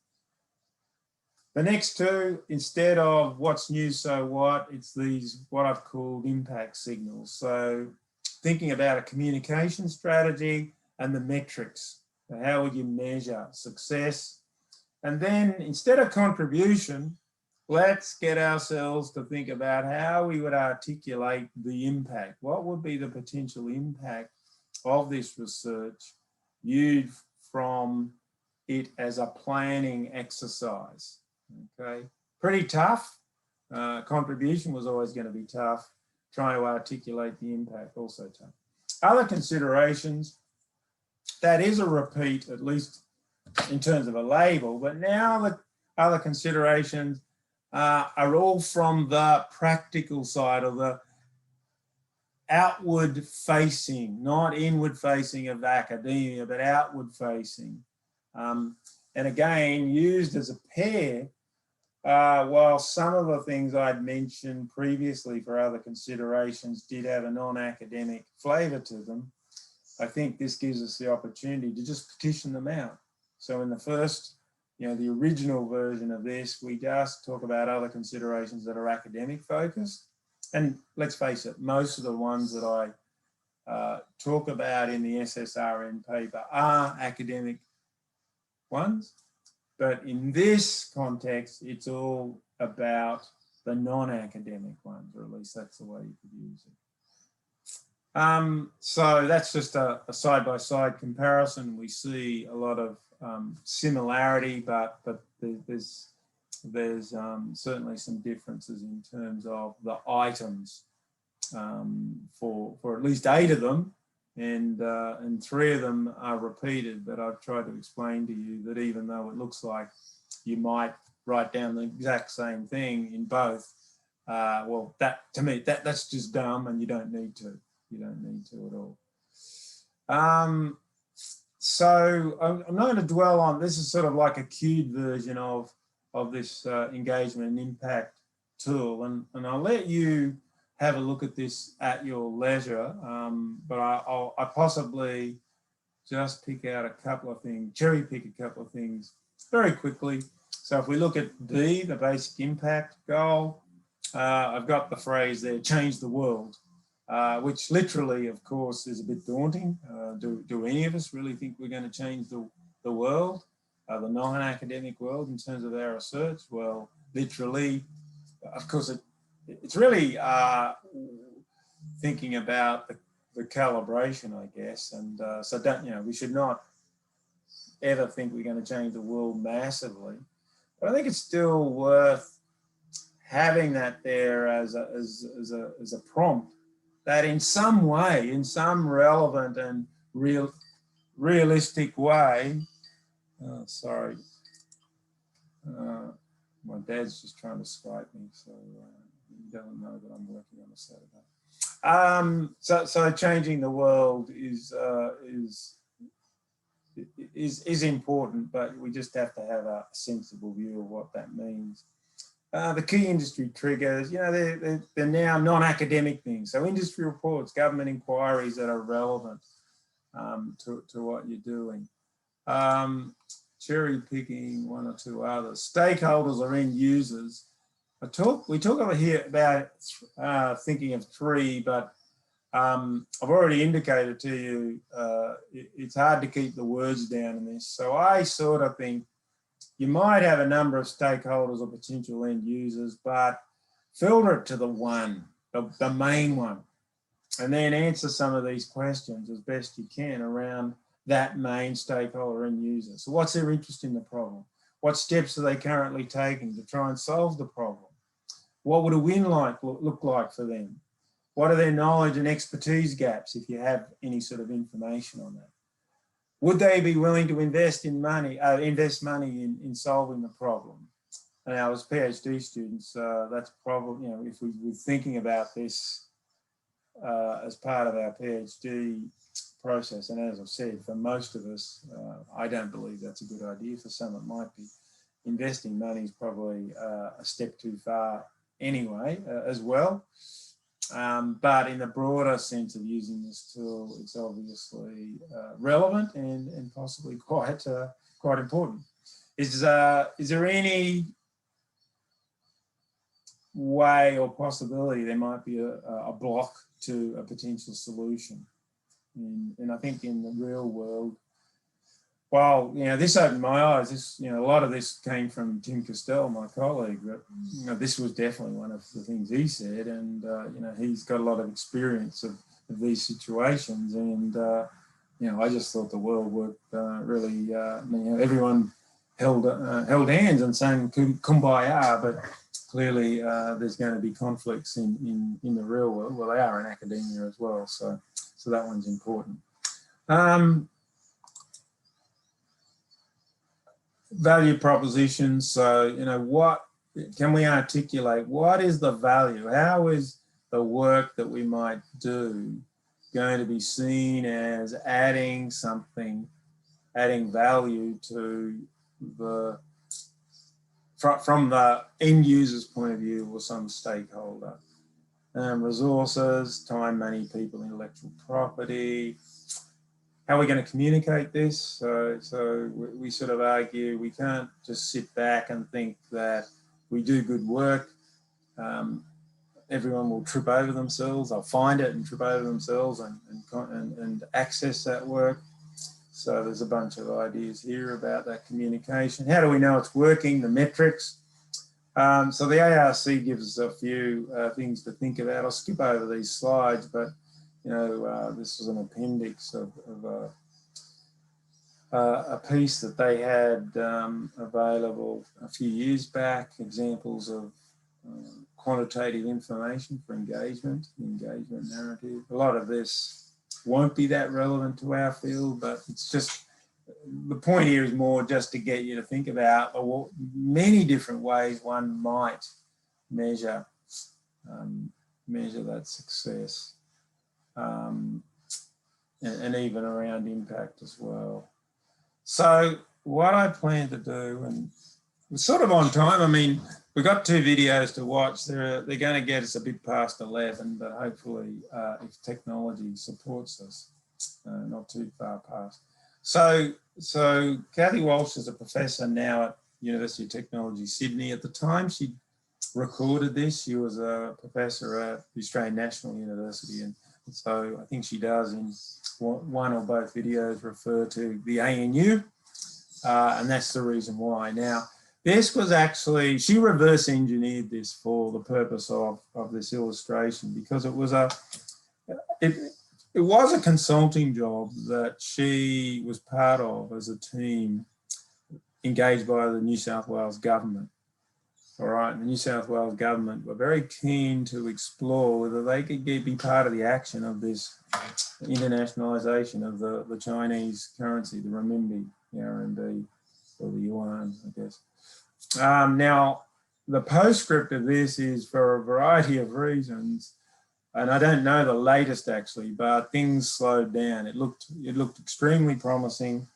The next two, instead of what's new, so what, it's these, what I've called impact signals. So thinking about a communication strategy and the metrics. So how would you measure success? And then instead of contribution, let's get ourselves to think about how we would articulate the impact. What would be the potential impact of this research viewed from it as a planning exercise? Okay, pretty tough. Contribution was always going to be tough. Trying to articulate the impact, also tough. Other considerations, that is a repeat, at least in terms of a label, but now the other considerations are all from the practical side, of the outward facing, not inward facing of academia, but outward facing. And again, used as a pair, while some of the things I'd mentioned previously for other considerations did have a non-academic flavour to them, I think this gives us the opportunity to just petition them out. So in the first, the original version of this, we just talk about other considerations that are academic focused. And let's face it, most of the ones that I talk about in the SSRN paper are academic ones. But in this context, it's all about the non-academic ones, or at least that's the way you could use it. So that's just a side-by-side comparison. We see a lot of similarity, but there's certainly some differences in terms of the items for at least 8 of them. And 3 of them are repeated, but I've tried to explain to you that even though it looks like you might write down the exact same thing in both, well, that to me, that's just dumb, and you don't need to. You don't need to at all. So I'm not going to dwell on, this is sort of like a queued version of this engagement and impact tool, and I'll let you have a look at this at your leisure, but I possibly just pick out a couple of things, cherry pick a couple of things very quickly. So if we look at B, the basic impact goal, I've got the phrase there, change the world, which literally, of course, is a bit daunting. Do any of us really think we're going to change the world, the non-academic world in terms of our research? Well, literally, of course, it's really thinking about the calibration, I guess. And so we should not ever think we're going to change the world massively. But I think it's still worth having that there as a prompt that in some way, in some relevant and realistic way, sorry, my dad's just trying to Skype me, so he doesn't know that I'm working on a Saturday. So changing the world is important, but we just have to have a sensible view of what that means. The key industry triggers, they're now non-academic things. So industry reports, government inquiries that are relevant to what you're doing. Cherry picking 1 or 2 others. Stakeholders or end users. We talk over here about thinking of 3, but I've already indicated to you it's hard to keep the words down in this. So I sort of think you might have a number of stakeholders or potential end users, but filter it to the one, the main one, and then answer some of these questions as best you can around that main stakeholder and user. So what's their interest in the problem? What steps are they currently taking to try and solve the problem? What would a win look like for them? What are their knowledge and expertise gaps, if you have any sort of information on that? would they be willing to invest money in solving the problem? And now, as PhD students, that's probably, you know, if we were thinking about this as part of our PhD process, and as I've said, for most of us, I don't believe that's a good idea. For some, it might be. Investing money is probably a step too far anyway, as well. But in the broader sense of using this tool, it's obviously relevant and possibly quite important. Is there any way or possibility there might be a block to a potential solution? And I think in the real world, well, you know, this opened my eyes. This, you know, a lot of this came from Tim Castell, my colleague. But you know, this was definitely one of the things he said, and you know, he's got a lot of experience of these situations. And you know, I just thought the world worked really. You know, everyone held hands and sang "Kumbaya," but clearly there's going to be conflicts in the real world. Well, they are in academia as well, so that one's important. Value propositions. So, you know, what can we articulate? What is the value? How is the work that we might do going to be seen as adding something, adding value to the, from the end user's point of view or some stakeholder? Resources, time, money, people, intellectual property. How are we going to communicate this? So we sort of argue we can't just sit back and think that we do good work. Everyone will trip over themselves. They'll find it and trip over themselves and access that work. So there's a bunch of ideas here about that communication. How do we know it's working? The metrics. So the ARC gives us a few things to think about. I'll skip over these slides, but you know, this was an appendix of a piece that they had available a few years back, examples of quantitative information for engagement, the engagement narrative. A lot of this won't be that relevant to our field, but it's just, the point here is more just to get you to think about many different ways one might measure that success. And even around impact as well. So what I plan to do, and we're sort of on time. I mean, we've got 2 videos to watch. They're going to get us a bit past 11, but hopefully if technology supports us, not too far past. So Kathy Walsh is a professor now at University of Technology, Sydney. At the time she recorded this, she was a professor at the Australian National University, and so I think she does in one or both videos refer to the ANU, and that's the reason why. Now, this was actually, she reverse engineered this for the purpose of this illustration, because it was a consulting job that she was part of as a team engaged by the New South Wales government. All right, the New South Wales government were very keen to explore whether they could be part of the action of this internationalisation of the Chinese currency, the renminbi, the RMB, or the yuan, I guess. Now, the postscript of this is for a variety of reasons, and I don't know the latest actually, but things slowed down. It looked extremely promising.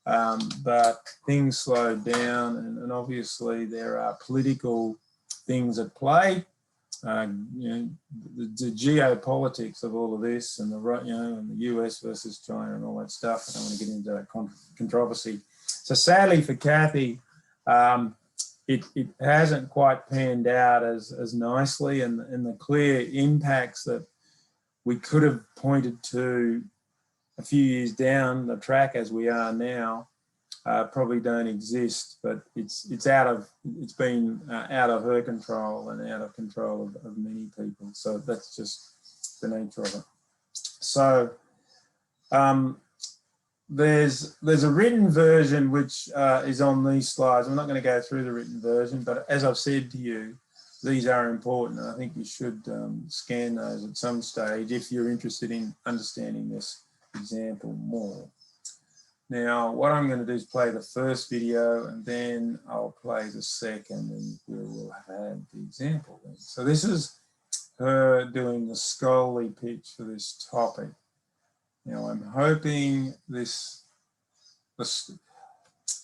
But things slowed down, and obviously there are political things at play. You know, the geopolitics of all of this, and and the US versus China and all that stuff. I don't want to get into that controversy. So sadly for Kathy, it hasn't quite panned out as nicely, and the clear impacts that we could have pointed to a few years down the track as we are now probably don't exist, but it's been out of her control and out of control of many people. So that's just the nature of it. So there's a written version which is on these slides. I'm not going to go through the written version, but as I've said to you, these are important. I think you should scan those at some stage if you're interested in understanding this example more. Now, what I'm going to do is play the first video and then I'll play the second and we'll have the example then. So this is her doing the Scully pitch for this topic. Now, I'm hoping this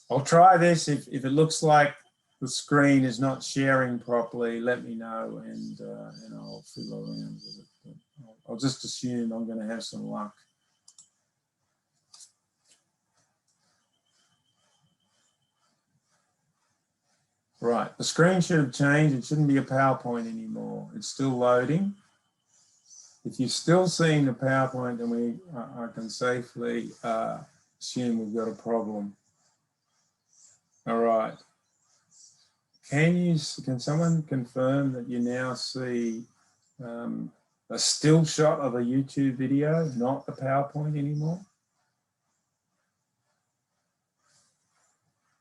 I'll try this. If it looks like the screen is not sharing properly, let me know and I'll fiddle around with it. But I'll just assume I'm going to have some luck. Right, the screen should have changed. It shouldn't be a PowerPoint anymore. It's still loading. If you're still seeing the PowerPoint, then I can safely assume we've got a problem. All right. Can someone confirm that you now see a still shot of a YouTube video, not the PowerPoint anymore?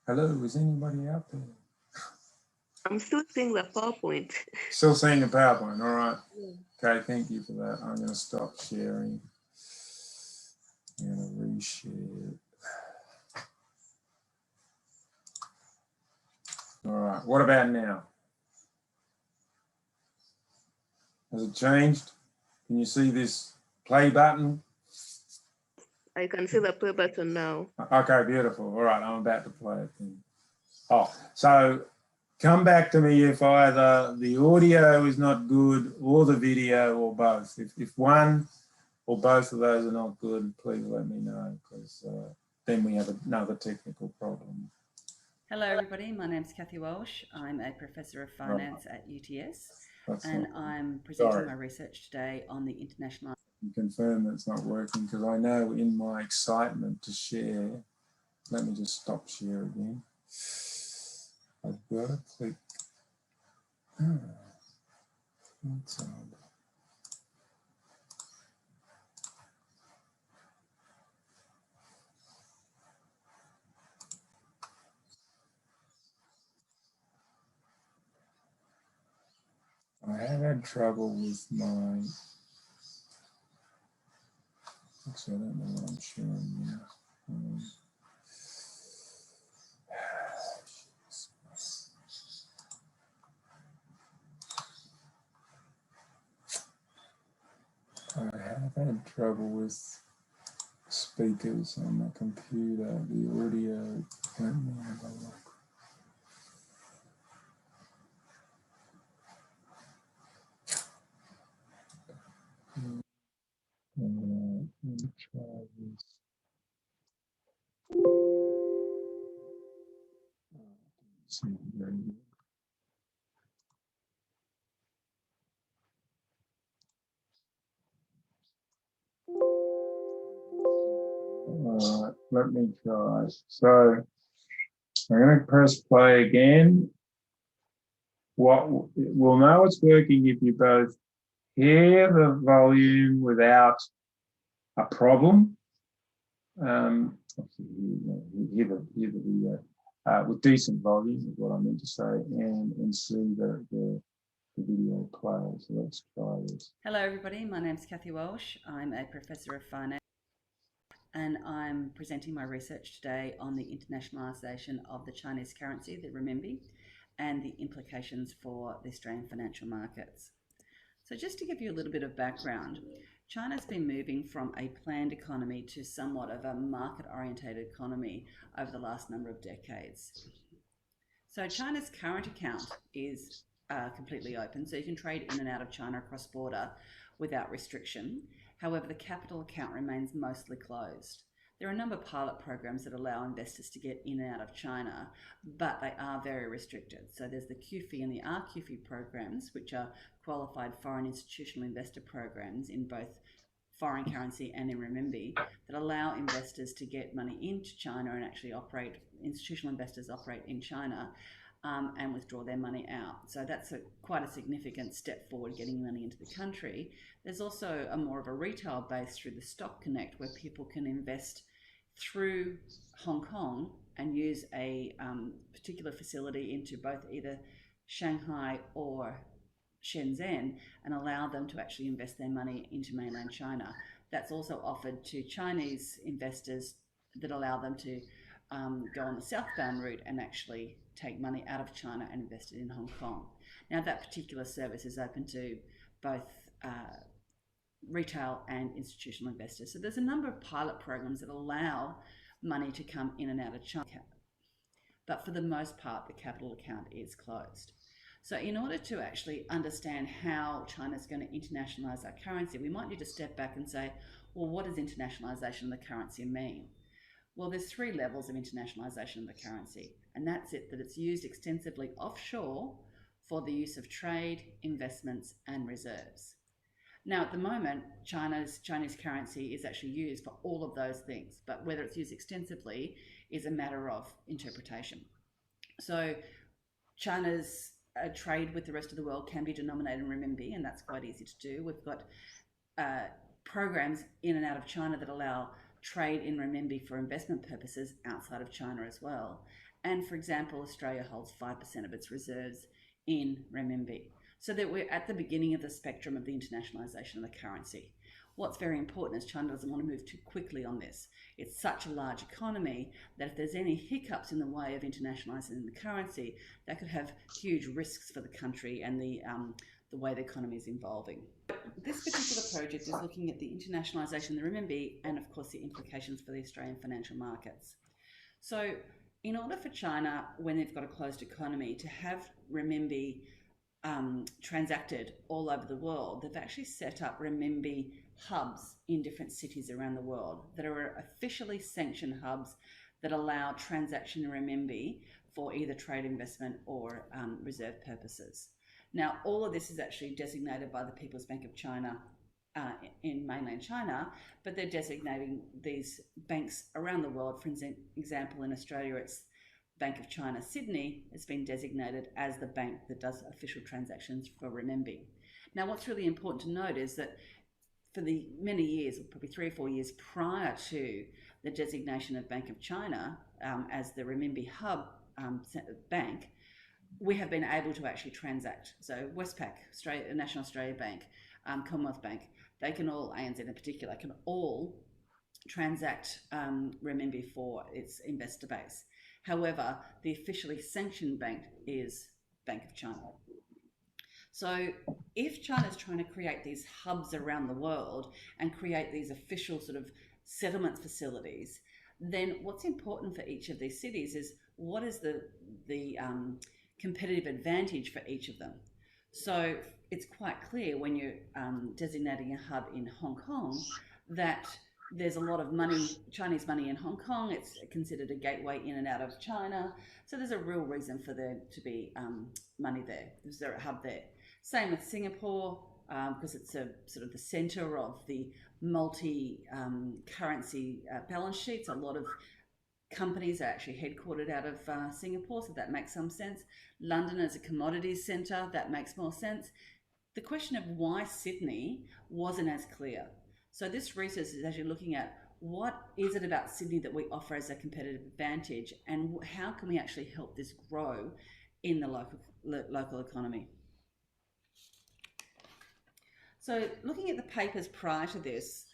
Hello, is anybody out there? I'm still seeing the PowerPoint. Still seeing the PowerPoint, all right. Okay, thank you for that. I'm going to stop sharing. I'm going to reshare it. All right, what about now? Has it changed? Can you see this play button? I can see the play button now. Okay, beautiful. All right, I'm about to play it then. Oh, so come back to me if either the audio is not good or the video or both. If one or both of those are not good, please let me know because then we have another technical problem. Hello everybody, my name's Kathy Walsh. I'm a Professor of Finance at UTS and I'm presenting my research today on the international... Confirm that it's not working because I know in my excitement to share, let me just stop share again. I've got to click. That's odd. I have had trouble with my... Actually, I don't know what I'm sharing now. I have had trouble with speakers on my computer, the audio. Let me have a look. Let me try this. All right, let me try. So I'm going to press play again. We'll know it's working if you both hear the volume without a problem. Hear the video with decent volume is what I meant to say, and see the video play. So let's try this. Hello everybody, my name's Kathy Walsh. I'm a Professor of Finance and I'm presenting my research today on the internationalisation of the Chinese currency, the renminbi, and the implications for the Australian financial markets. So just to give you a little bit of background, China's been moving from a planned economy to somewhat of a market-orientated economy over the last number of decades. So China's current account is completely open, so you can trade in and out of China across border without restriction. However, the capital account remains mostly closed. There are a number of pilot programs that allow investors to get in and out of China, but they are very restricted. So there's the QFII and the RQFII programs, which are qualified foreign institutional investor programs in both foreign currency and in renminbi, that allow investors to get money into China and actually operate, institutional investors operate in China and withdraw their money out. So that's quite a significant step forward, getting money into the country. There's also a more of a retail base through the Stock Connect, where people can invest through Hong Kong and use a particular facility into both either Shanghai or Shenzhen and allow them to actually invest their money into mainland China. That's also offered to Chinese investors that allow them to go on the southbound route and actually take money out of China and invest it in Hong Kong. Now, that particular service is open to both retail and institutional investors. So there's a number of pilot programs that allow money to come in and out of China. But for the most part, the capital account is closed. So in order to actually understand how China's going to internationalize our currency, we might need to step back and say, well, what does internationalization of the currency mean? Well, there's 3 levels of internationalization of the currency, and that's it, that it's used extensively offshore for the use of trade, investments, and reserves. Now, at the moment, Chinese currency is actually used for all of those things, but whether it's used extensively is a matter of interpretation. So China's trade with the rest of the world can be denominated in renminbi, and that's quite easy to do. We've got programs in and out of China that allow trade in renminbi for investment purposes outside of China as well. And for example, Australia holds 5% of its reserves in renminbi. So that we're at the beginning of the spectrum of the internationalization of the currency. What's very important is China doesn't want to move too quickly on this. It's such a large economy that if there's any hiccups in the way of internationalizing the currency, that could have huge risks for the country and the way the economy is evolving. This particular project is looking at the internationalization of the renminbi and of course the implications for the Australian financial markets. So in order for China, when they've got a closed economy, to have renminbi transacted all over the world, they've actually set up renminbi hubs in different cities around the world that are officially sanctioned hubs that allow transaction in renminbi for either trade, investment or reserve purposes. Now, all of this is actually designated by the People's Bank of China in mainland China, but they're designating these banks around the world. For example, in Australia, it's Bank of China Sydney has been designated as the bank that does official transactions for renminbi. Now, what's really important to note is that for the many years, probably 3 or 4 years prior to the designation of Bank of China as the renminbi hub bank, we have been able to actually transact. So Westpac, National Australia Bank, Commonwealth Bank, they can all, ANZ in particular, can all transact renminbi for its investor base. However, the officially sanctioned bank is Bank of China. So if China is trying to create these hubs around the world and create these official sort of settlement facilities, then what's important for each of these cities is what is the competitive advantage for each of them. So it's quite clear when you're designating a hub in Hong Kong that there's a lot of money, Chinese money in Hong Kong. It's considered a gateway in and out of China. So there's a real reason for there to be money there. There's a hub there. Same with Singapore, because it's a sort of the center of the multi-currency balance sheets. A lot of companies are actually headquartered out of Singapore, so that makes some sense. London as a commodities center, that makes more sense. The question of why Sydney wasn't as clear. So this research is actually looking at what is it about Sydney that we offer as a competitive advantage, and how can we actually help this grow in the local economy. So looking at the papers prior to this,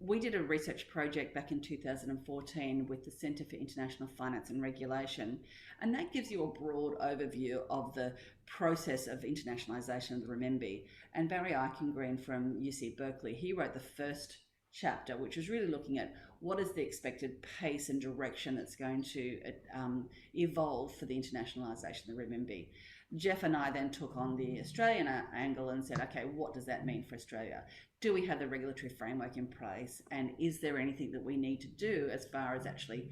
we did a research project back in 2014 with the Centre for International Finance and Regulation, and that gives you a broad overview of the process of internationalisation of the renminbi. And Barry Eichengreen from UC Berkeley, he wrote the first chapter, which was really looking at what is the expected pace and direction that's going to evolve for the internationalisation of the renminbi. Jeff and I then took on the Australian angle and said, okay, what does that mean for Australia? Do we have the regulatory framework in place? And is there anything that we need to do as far as actually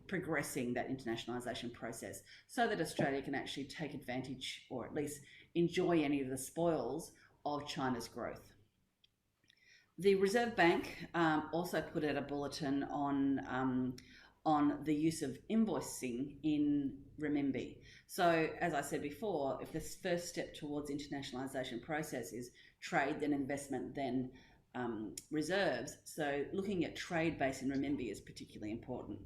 progressing that internationalisation process so that Australia can actually take advantage or at least enjoy any of the spoils of China's growth? The Reserve Bank also put out a bulletin on the use of invoicing in renminbi. So as I said before, if this first step towards internationalisation process is trade, then investment, then reserves, so looking at trade based in renminbi is particularly important.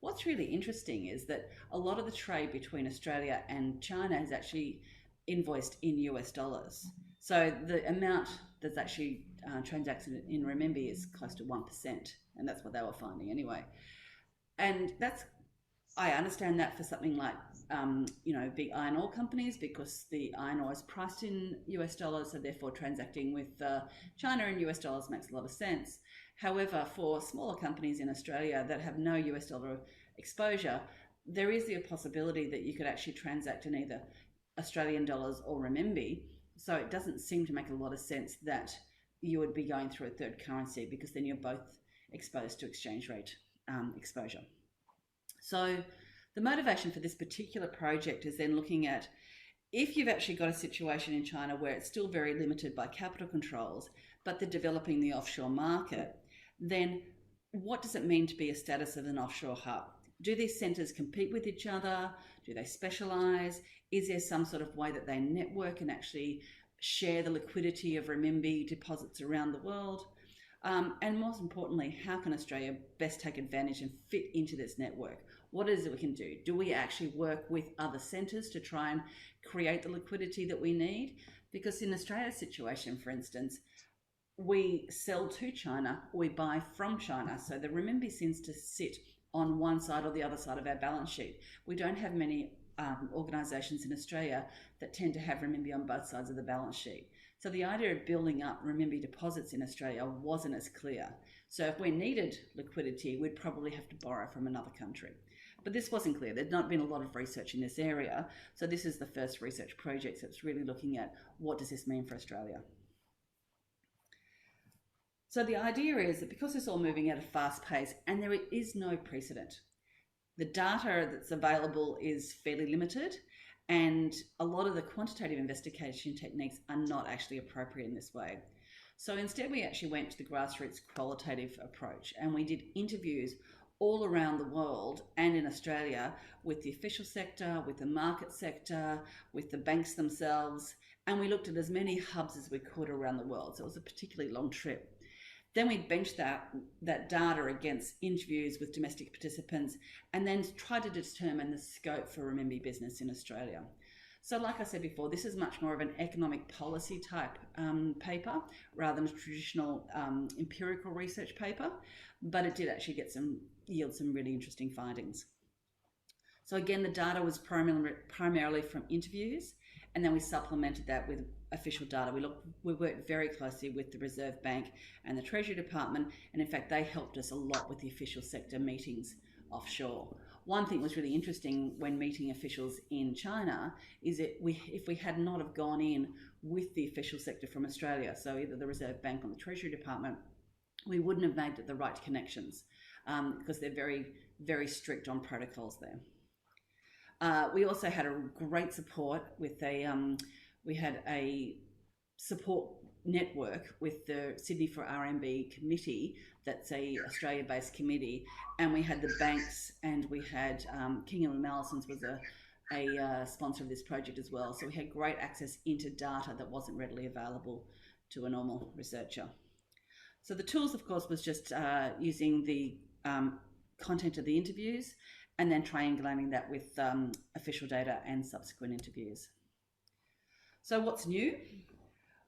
What's really interesting is that a lot of the trade between Australia and China is actually invoiced in US dollars. So the amount that's actually transacted in renminbi is close to 1%, and that's what they were finding anyway. And that's, I understand that for something like, big iron ore companies, because the iron ore is priced in US dollars, so therefore transacting with China in US dollars makes a lot of sense. However, for smaller companies in Australia that have no US dollar exposure, there is the possibility that you could actually transact in either Australian dollars or renminbi. So it doesn't seem to make a lot of sense that you would be going through a third currency, because then you're both exposed to exchange rate exposure. So the motivation for this particular project is then looking at, if you've actually got a situation in China where it's still very limited by capital controls, but they're developing the offshore market, then what does it mean to be a status of an offshore hub? Do these centres compete with each other? Do they specialise? Is there some sort of way that they network and actually share the liquidity of renminbi deposits around the world? And most importantly, how can Australia best take advantage and fit into this network? What is it we can do? Do we actually work with other centres to try and create the liquidity that we need? Because in Australia's situation, for instance, we sell to China, we buy from China. So the renminbi seems to sit on one side or the other side of our balance sheet. We don't have many organisations in Australia that tend to have renminbi on both sides of the balance sheet. So the idea of building up renminbi deposits in Australia wasn't as clear. So if we needed liquidity, we'd probably have to borrow from another country. But this wasn't clear. There'd not been a lot of research in this area. So this is the first research project that's really looking at, what does this mean for Australia? So the idea is that because it's all moving at a fast pace and there is no precedent, the data that's available is fairly limited, and a lot of the quantitative investigation techniques are not actually appropriate in this way. So instead, we actually went to the grassroots qualitative approach, and we did interviews all around the world and in Australia with the official sector, with the market sector, with the banks themselves, and we looked at as many hubs as we could around the world. So it was a particularly long trip. Then we benched that data against interviews with domestic participants, and then tried to determine the scope for renminbi business in Australia. So like I said before, this is much more of an economic policy type paper rather than a traditional empirical research paper, but it did actually yield some really interesting findings. So again, the data was primarily from interviews, and then we supplemented that with official data. We worked very closely with the Reserve Bank and the Treasury Department, and in fact, they helped us a lot with the official sector meetings offshore. One thing that was really interesting when meeting officials in China is that if we had not have gone in with the official sector from Australia, so either the Reserve Bank or the Treasury Department, we wouldn't have made the right connections because they're very, very strict on protocols there. We also had a great support with we had a support network with the Sydney for RMB committee, that's a Australia-based committee, and we had the banks, and we had King & Mallesons was a sponsor of this project as well. So we had great access into data that wasn't readily available to a normal researcher. So the tools, of course, was just using the content of the interviews and then triangulating that with official data and subsequent interviews. So what's new?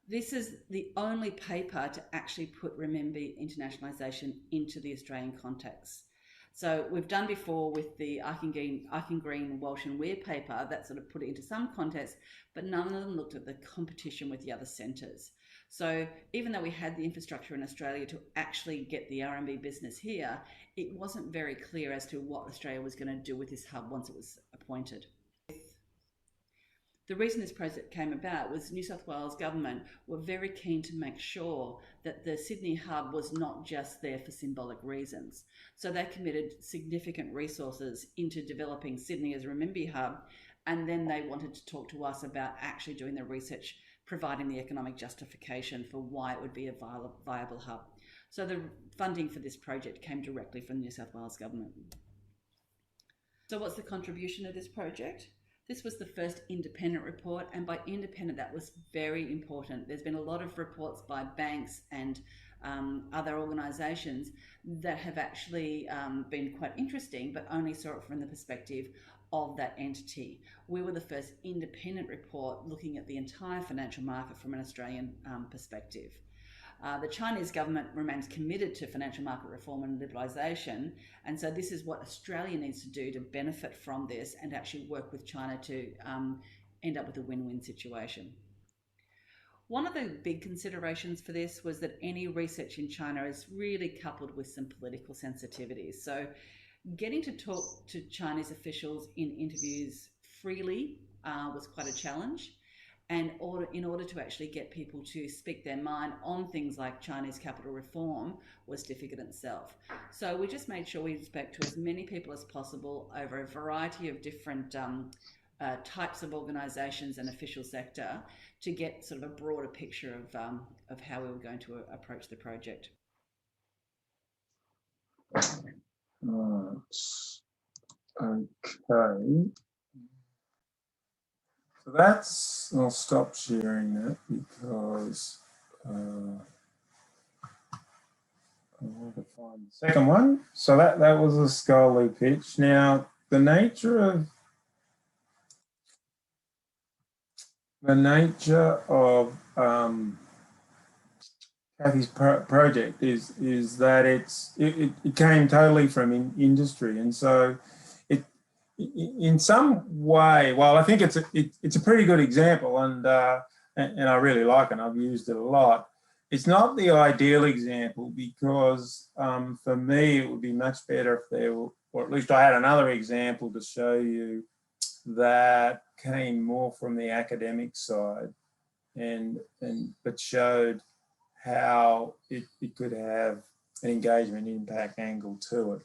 This is the only paper to actually put renminbi internationalisation into the Australian context. So we've done before with the Green, Walsh and Weir paper that sort of put it into some context, but none of them looked at the competition with the other centres. So even though we had the infrastructure in Australia to actually get the RMB business here, it wasn't very clear as to what Australia was going to do with this hub once it was appointed. The reason this project came about was New South Wales government were very keen to make sure that the Sydney hub was not just there for symbolic reasons. So they committed significant resources into developing Sydney as a renminbi hub, and then they wanted to talk to us about actually doing the research, providing the economic justification for why it would be a viable hub. So the funding for this project came directly from the New South Wales government. So what's the contribution of this project? This was the first independent report, and by independent, that was very important. There's been a lot of reports by banks and other organisations that have actually been quite interesting, but only saw it from the perspective of that entity. We were the first independent report looking at the entire financial market from an Australian perspective. The Chinese government remains committed to financial market reform and liberalisation, and so this is what Australia needs to do to benefit from this and actually work with China to end up with a win-win situation. One of the big considerations for this was that any research in China is really coupled with some political sensitivities. So getting to talk to Chinese officials in interviews freely was quite a challenge. And in order to actually get people to speak their mind on things like Chinese capital reform was difficult in itself. So we just made sure we spoke to as many people as possible over a variety of different types of organisations and official sector to get sort of a broader picture of how we were going to approach the project. Right. Okay. So that's, I'll stop sharing that because I want to find the second one. So that was a scholarly pitch. Now, the nature of Kathy's project is that it came totally from industry, and so in some way, well, I think it's a pretty good example, and I really like it. I've used it a lot. It's not the ideal example because for me it would be much better if there were, or at least I had another example to show you that came more from the academic side, but showed how it could have an engagement impact angle to it,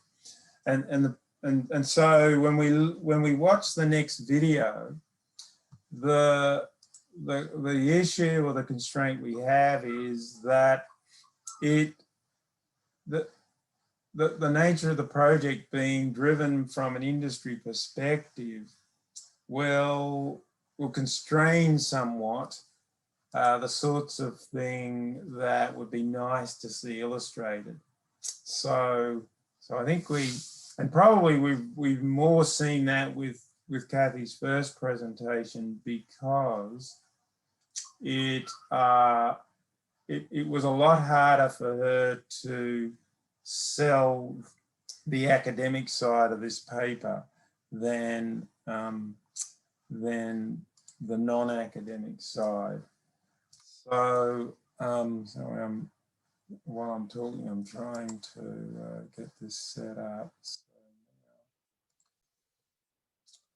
and so when we watch the next video, the issue or the constraint we have is that the nature of the project being driven from an industry perspective will constrain somewhat the sorts of thing that would be nice to see illustrated. So I think we've more seen that with Kathy's first presentation because it was a lot harder for her to sell the academic side of this paper than the non-academic side. So while I'm talking, I'm trying to get this set up. So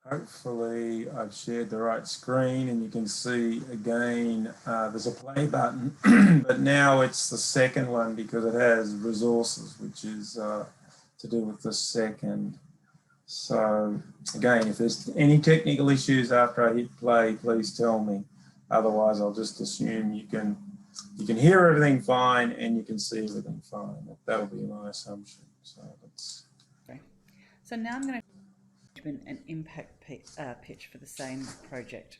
hopefully I've shared the right screen and you can see again, there's a play button, but now it's the second one because it has resources, which is to do with the second. So again, if there's any technical issues after I hit play, please tell me. Otherwise, I'll just assume you can hear everything fine and you can see everything fine. That'll be my assumption. So let's. Okay. So now I'm going to do an impact pitch for the same project.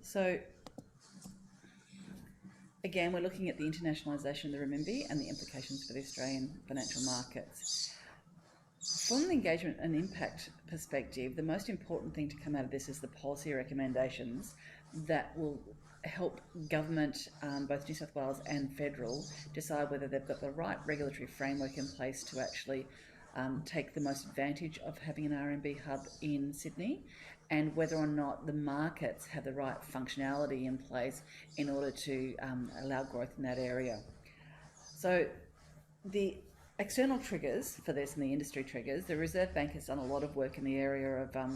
So again, we're looking at the internationalisation of the renminbi and the implications for the Australian financial markets. From the engagement and impact perspective, the most important thing to come out of this is the policy recommendations that will help government, both New South Wales and federal, decide whether they've got the right regulatory framework in place to actually take the most advantage of having an RMB hub in Sydney, and whether or not the markets have the right functionality in place in order to allow growth in that area. So the external triggers for this and the industry triggers, the Reserve Bank has done a lot of work in the area of the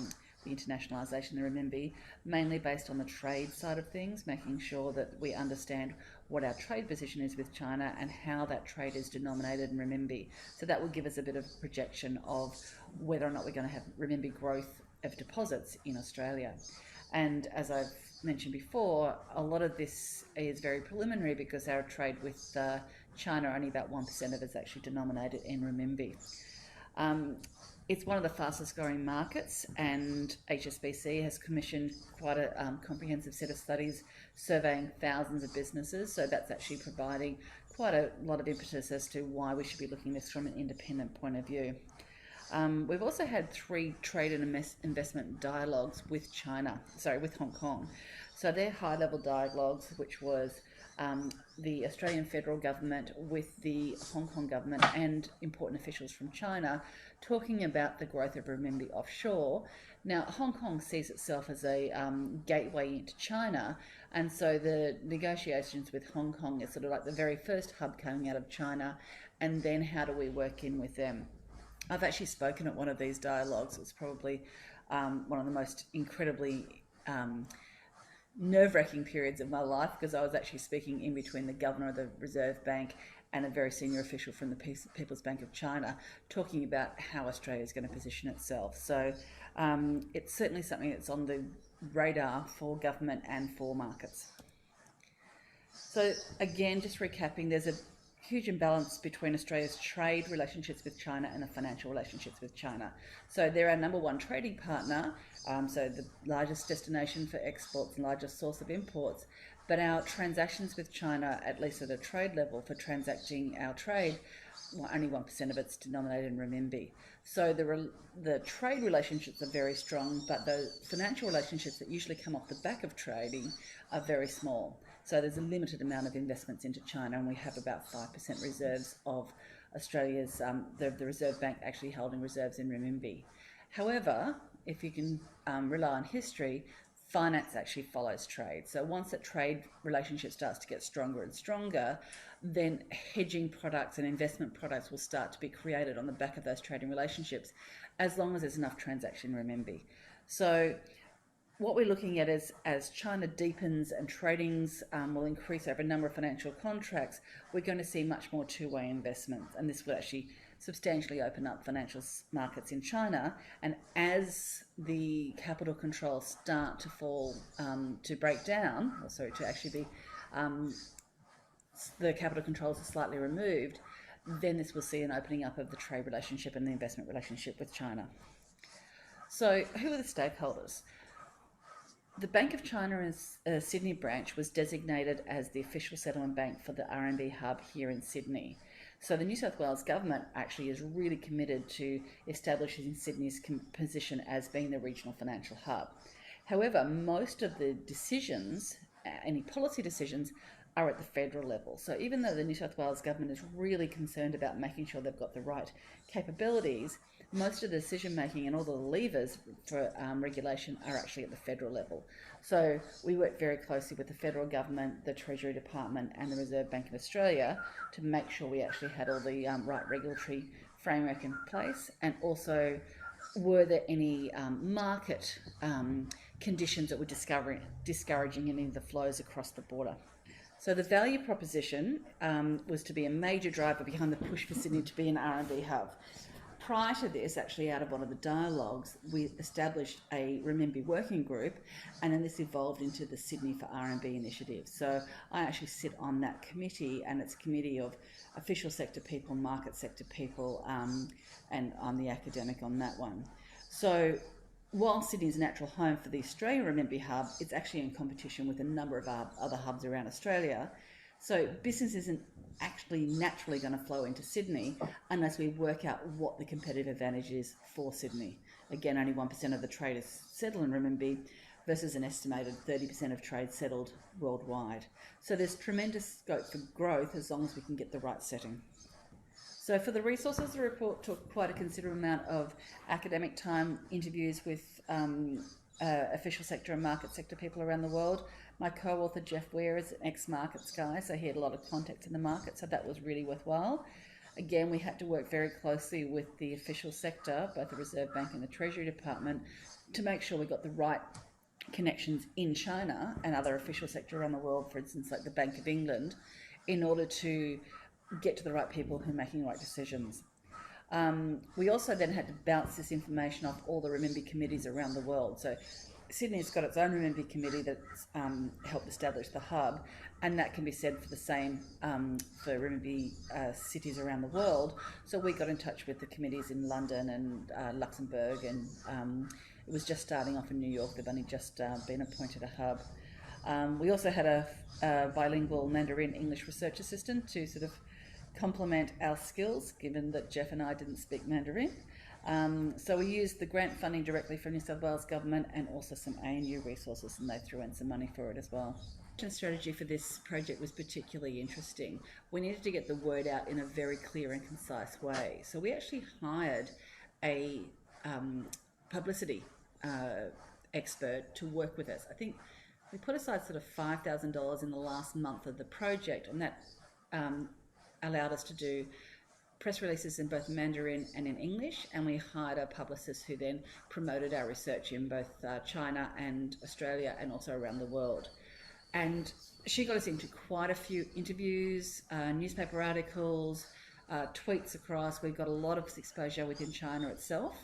internationalisation of the renminbi, mainly based on the trade side of things, making sure that we understand what our trade position is with China and how that trade is denominated in renminbi. So that will give us a bit of projection of whether or not we're going to have renminbi growth of deposits in Australia. And as I've mentioned before, a lot of this is very preliminary because our trade with China, only about 1% of it is actually denominated in renminbi. It's one of the fastest growing markets, and HSBC has commissioned quite a comprehensive set of studies surveying thousands of businesses. So that's actually providing quite a lot of impetus as to why we should be looking at this from an independent point of view. We've also had 3 trade and investment dialogues with with Hong Kong. So they're high-level dialogues, which was the Australian federal government with the Hong Kong government and important officials from China talking about the growth of renminbi offshore. Now, Hong Kong sees itself as a gateway into China, and so the negotiations with Hong Kong is sort of like the very first hub coming out of China, and then how do we work in with them? I've actually spoken at one of these dialogues. It's probably one of the most incredibly nerve-wracking periods of my life, because I was actually speaking in between the governor of the Reserve Bank and a very senior official from the People's Bank of China, talking about how Australia is going to position itself. So it's certainly something that's on the radar for government and for markets. So again, just recapping, there's a huge imbalance between Australia's trade relationships with China and the financial relationships with China. So they're our number one trading partner, so the largest destination for exports and largest source of imports. But our transactions with China, at least at a trade level, for transacting our trade, well, only 1% of it's denominated in renminbi. So the trade relationships are very strong, but the financial relationships that usually come off the back of trading are very small. So there's a limited amount of investments into China, and we have about 5% reserves of Australia's, the Reserve Bank actually holding reserves in renminbi. However, if you can rely on history, finance actually follows trade. So once that trade relationship starts to get stronger and stronger, then hedging products and investment products will start to be created on the back of those trading relationships, as long as there's enough transaction renminbi. So what we're looking at is, as China deepens and tradings will increase over a number of financial contracts, we're going to see much more two-way investments, and this will actually substantially open up financial markets in China. And as the capital controls start to fall, to break down, or sorry, to actually be, the capital controls are slightly removed, then this will see an opening up of the trade relationship and the investment relationship with China. So who are the stakeholders? The Bank of China's Sydney branch was designated as the official settlement bank for the RMB hub here in Sydney. So the New South Wales government actually is really committed to establishing Sydney's position as being the regional financial hub. However, most of the decisions, any policy decisions, are at the federal level. So even though the New South Wales government is really concerned about making sure they've got the right capabilities, most of the decision making and all the levers for regulation are actually at the federal level. So we work very closely with the federal government, the Treasury Department and the Reserve Bank of Australia to make sure we actually had all the right regulatory framework in place, and also were there any market conditions that were discouraging any of the flows across the border. So the value proposition was to be a major driver behind the push for Sydney to be an RMB hub. Prior to this, actually out of one of the dialogues, we established a renminbi working group, and then this evolved into the Sydney for RMB initiative. So I actually sit on that committee, and it's a committee of official sector people, market sector people, and I'm the academic on that one. So while Sydney is a natural home for the Australian renminbi hub, it's actually in competition with a number of other hubs around Australia. So business isn't actually naturally going to flow into Sydney unless we work out what the competitive advantage is for Sydney. Again, only 1% of the trade is settled in renminbi versus an estimated 30% of trade settled worldwide. So there's tremendous scope for growth as long as we can get the right setting. So for the resources, the report took quite a considerable amount of academic time, interviews with official sector and market sector people around the world. My co-author, Jeff Weir, is an ex-markets guy, so he had a lot of contacts in the market, so that was really worthwhile. Again, we had to work very closely with the official sector, both the Reserve Bank and the Treasury Department, to make sure we got the right connections in China and other official sector around the world, for instance, like the Bank of England, in order to get to the right people who are making the right decisions. We also then had to bounce this information off all the renminbi committees around the world. So Sydney's got its own renminbi committee that's helped establish the hub, and that can be said for the same for renminbi cities around the world. So we got in touch with the committees in London and Luxembourg, and it was just starting off in New York. They've only just been appointed a hub. We also had a bilingual Mandarin English research assistant to sort of complement our skills, given that Jeff and I didn't speak Mandarin. So we used the grant funding directly from New South Wales Government and also some ANU resources, and they threw in some money for it as well. strategy for this project was particularly interesting. We needed to get the word out in a very clear and concise way. So we actually hired a publicity expert to work with us. I think we put aside sort of $5,000 in the last month of the project, and that allowed us to do press releases in both Mandarin and in English, and we hired a publicist who then promoted our research in both China and Australia and also around the world. And she got us into quite a few interviews, newspaper articles, tweets across. We got a lot of exposure within China itself.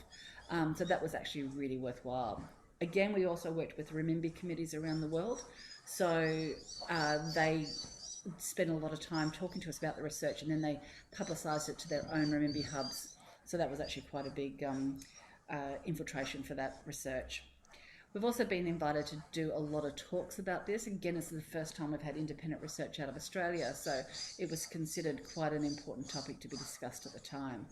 So that was actually really worthwhile. Again, we also worked with renminbi committees around the world. So they spent a lot of time talking to us about the research, and then they publicised it to their own renminbi hubs. So that was actually quite a big infiltration for that research. We've also been invited to do a lot of talks about this. Again, it's the first time we've had independent research out of Australia, so it was considered quite an important topic to be discussed at the time.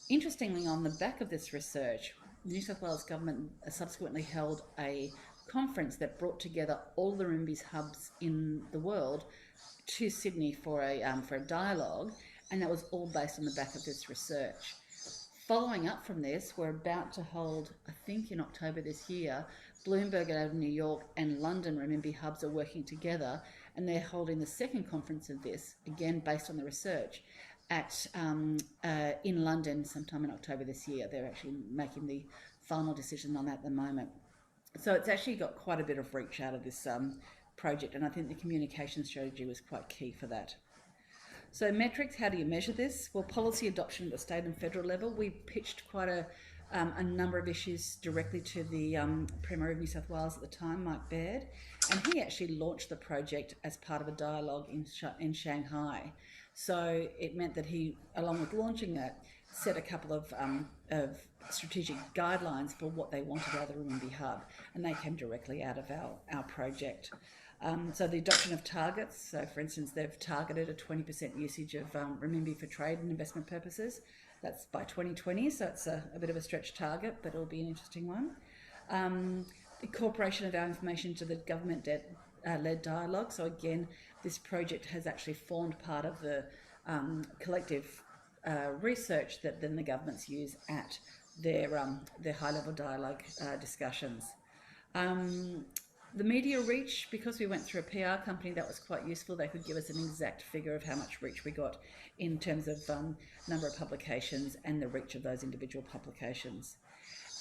Interestingly, on the back of this research, the New South Wales government subsequently held a conference that brought together all the renminbi hubs in the world to Sydney for a dialogue, and that was all based on the back of this research. Following up from this, we're about to hold, I think in October this year, Bloomberg out of New York and London renminbi hubs are working together, and they're holding the second conference of this, again based on the research, at in London sometime in October this year. They're actually making the final decision on that at the moment. So it's actually got quite a bit of reach out of this project, and I think the communication strategy was quite key for that. So metrics, how do you measure this? Well, policy adoption at the state and federal level, we pitched quite a number of issues directly to the Premier of New South Wales at the time, Mike Baird, and he actually launched the project as part of a dialogue in Shanghai. So it meant that he, along with launching it, set a couple of strategic guidelines for what they wanted out of the renminbi hub, and they came directly out of our project. So the adoption of targets, so for instance, they've targeted a 20% usage of renminbi for trade and investment purposes. That's by 2020, so it's a bit of a stretch target, but it'll be an interesting one. The incorporation of our information to the government-led dialogue. So again, this project has actually formed part of the collective research that then the governments use at their high-level dialogue discussions. The media reach, because we went through a PR company, that was quite useful. They could give us an exact figure of how much reach we got in terms of number of publications and the reach of those individual publications.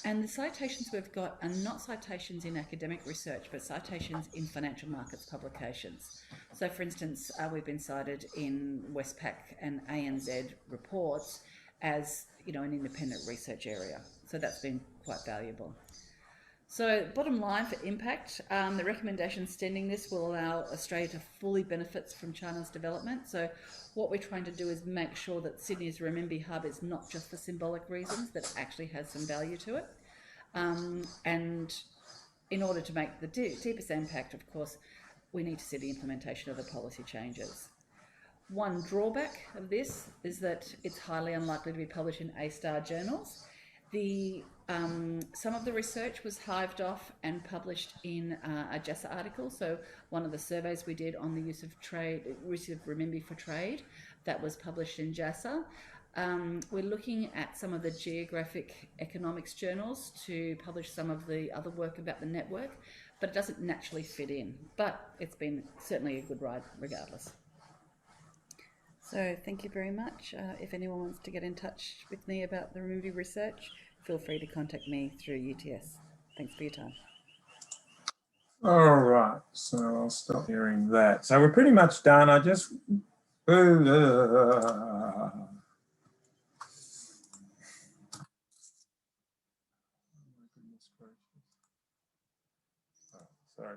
And the citations we've got are not citations in academic research, but citations in financial markets publications. So for instance, we've been cited in Westpac and ANZ reports as, an independent research area. So that's been quite valuable. So bottom line for impact, the recommendation extending this will allow Australia to fully benefit from China's development. So what we're trying to do is make sure that Sydney's renminbi hub is not just for symbolic reasons, that it actually has some value to it. And in order to make the deepest impact, of course, we need to see the implementation of the policy changes. One drawback of this is that it's highly unlikely to be published in A-star journals. Some of the research was hived off and published in a JASA article. So one of the surveys we did on the use of renminbi for trade, that was published in JASA. We're looking at some of the geographic economics journals to publish some of the other work about the network, but it doesn't naturally fit in. But it's been certainly a good ride regardless. So thank you very much. If anyone wants to get in touch with me about the renminbi research, feel free to contact me through UTS. Thanks for your time. All right, so I'll stop hearing that. So we're pretty much done. I just... Sorry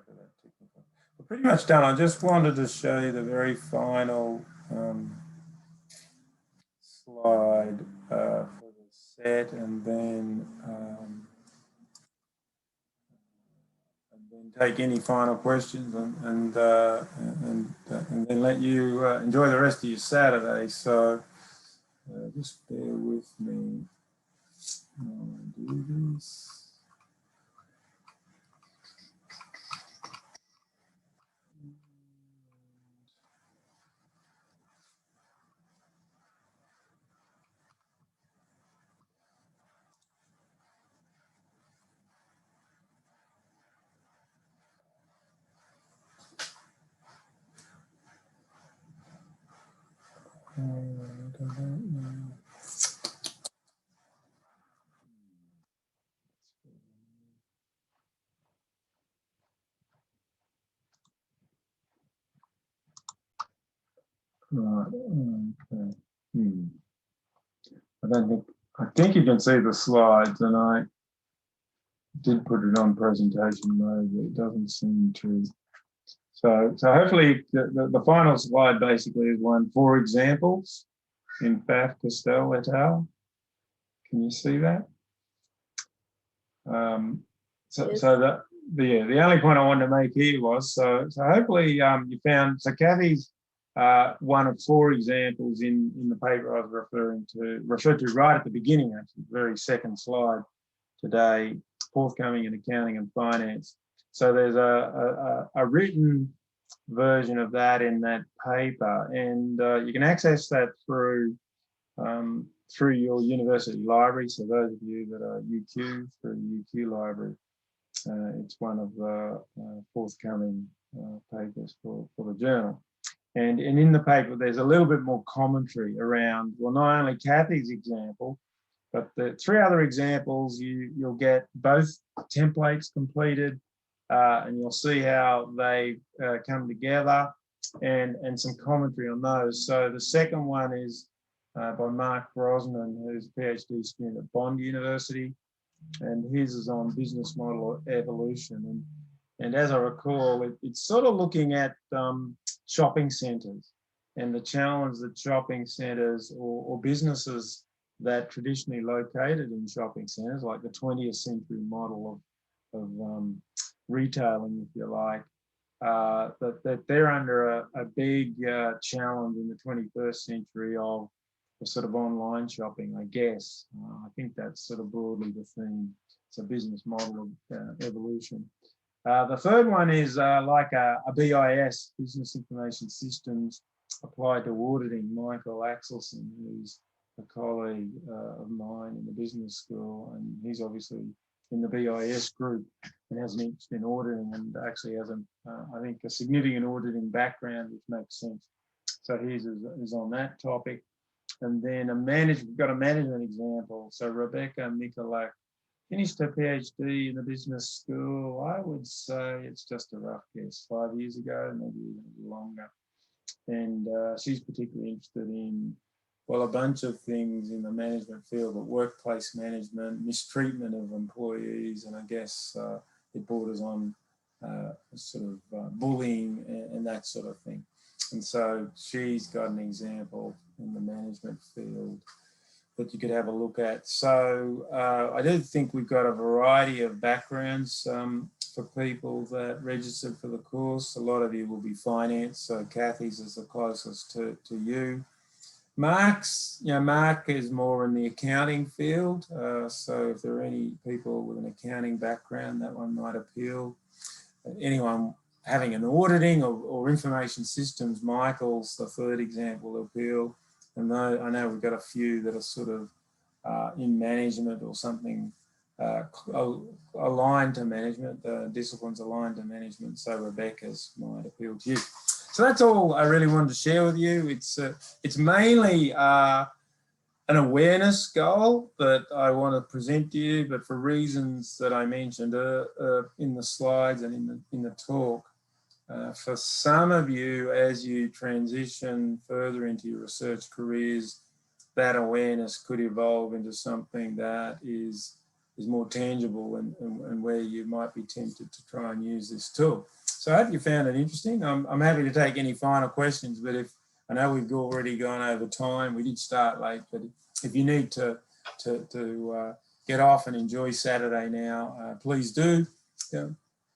for that technical. We're pretty much done. I just wanted to show you the very final slide for the set, and then take any final questions, and then let you enjoy the rest of your Saturday. So just bear with me while I do this. Right. Okay. I think you can see the slides, and I did put it on presentation mode, but it doesn't seem to. So hopefully the final slide basically is one for examples in Pfaff, Castell et al. Can you see that? Yes. So the only point I wanted to make here was so hopefully you found, so Kathy's one of 4 examples in the paper I was referred to right at the beginning, actually, the very second slide today, forthcoming in accounting and finance. So there's a written version of that in that paper, and you can access that through your university library. So those of you that are UQ, through the UQ library, it's one of the forthcoming papers for the journal. And in the paper, there's a little bit more commentary around, well, not only Kathy's example, but the 3 other examples. You'll get both templates completed, and you'll see how they come together, and some commentary on those. So the second one is by Mark Brosnan, who's a PhD student at Bond University, and his is on business model evolution. And as I recall, it's sort of looking at shopping centres and the challenge that shopping centres or businesses that traditionally located in shopping centres, like the 20th century model of retailing, if you like, that they're under a big challenge in the 21st century of the sort of online shopping, I guess. I think that's sort of broadly the theme. It's a business model of evolution. The third one is like a BIS, Business Information Systems, applied to auditing. Michael Axelson, who's a colleague of mine in the business school, and he's obviously in the BIS group and has an interest in auditing, and actually has I think a significant auditing background, which makes sense. So his is on that topic. And then we've got a management example. So Rebecca Mikulak finished her PhD in the business school. I would say it's just a rough guess, 5 years ago, maybe even longer. And she's particularly interested in, well, a bunch of things in the management field, but workplace management, mistreatment of employees, and I guess it borders on sort of bullying and that sort of thing. And so she's got an example in the management field that you could have a look at. So I do think we've got a variety of backgrounds for people that registered for the course. A lot of you will be finance, so Kathy's is the closest to you. Mark is more in the accounting field. So if there are any people with an accounting background, that one might appeal. Anyone having an auditing or information systems, Michael's the third example will appeal. And though I know we've got a few that are sort of in management or something aligned to management, disciplines aligned to management. So Rebecca's might appeal to you. So that's all I really wanted to share with you. It's mainly an awareness goal that I want to present to you, but for reasons that I mentioned in the slides and in the talk. For some of you, as you transition further into your research careers, that awareness could evolve into something that is more tangible and where you might be tempted to try and use this tool. So I hope you found it interesting. I'm happy to take any final questions, but if I know we've already gone over time, we did start late, but if you need to get off and enjoy Saturday now, please do.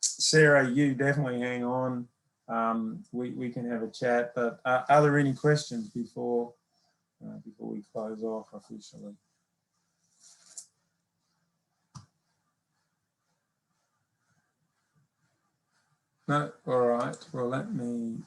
Sarah, you definitely hang on. We can have a chat, but are there any questions before we close off officially? No? All right. Well, let me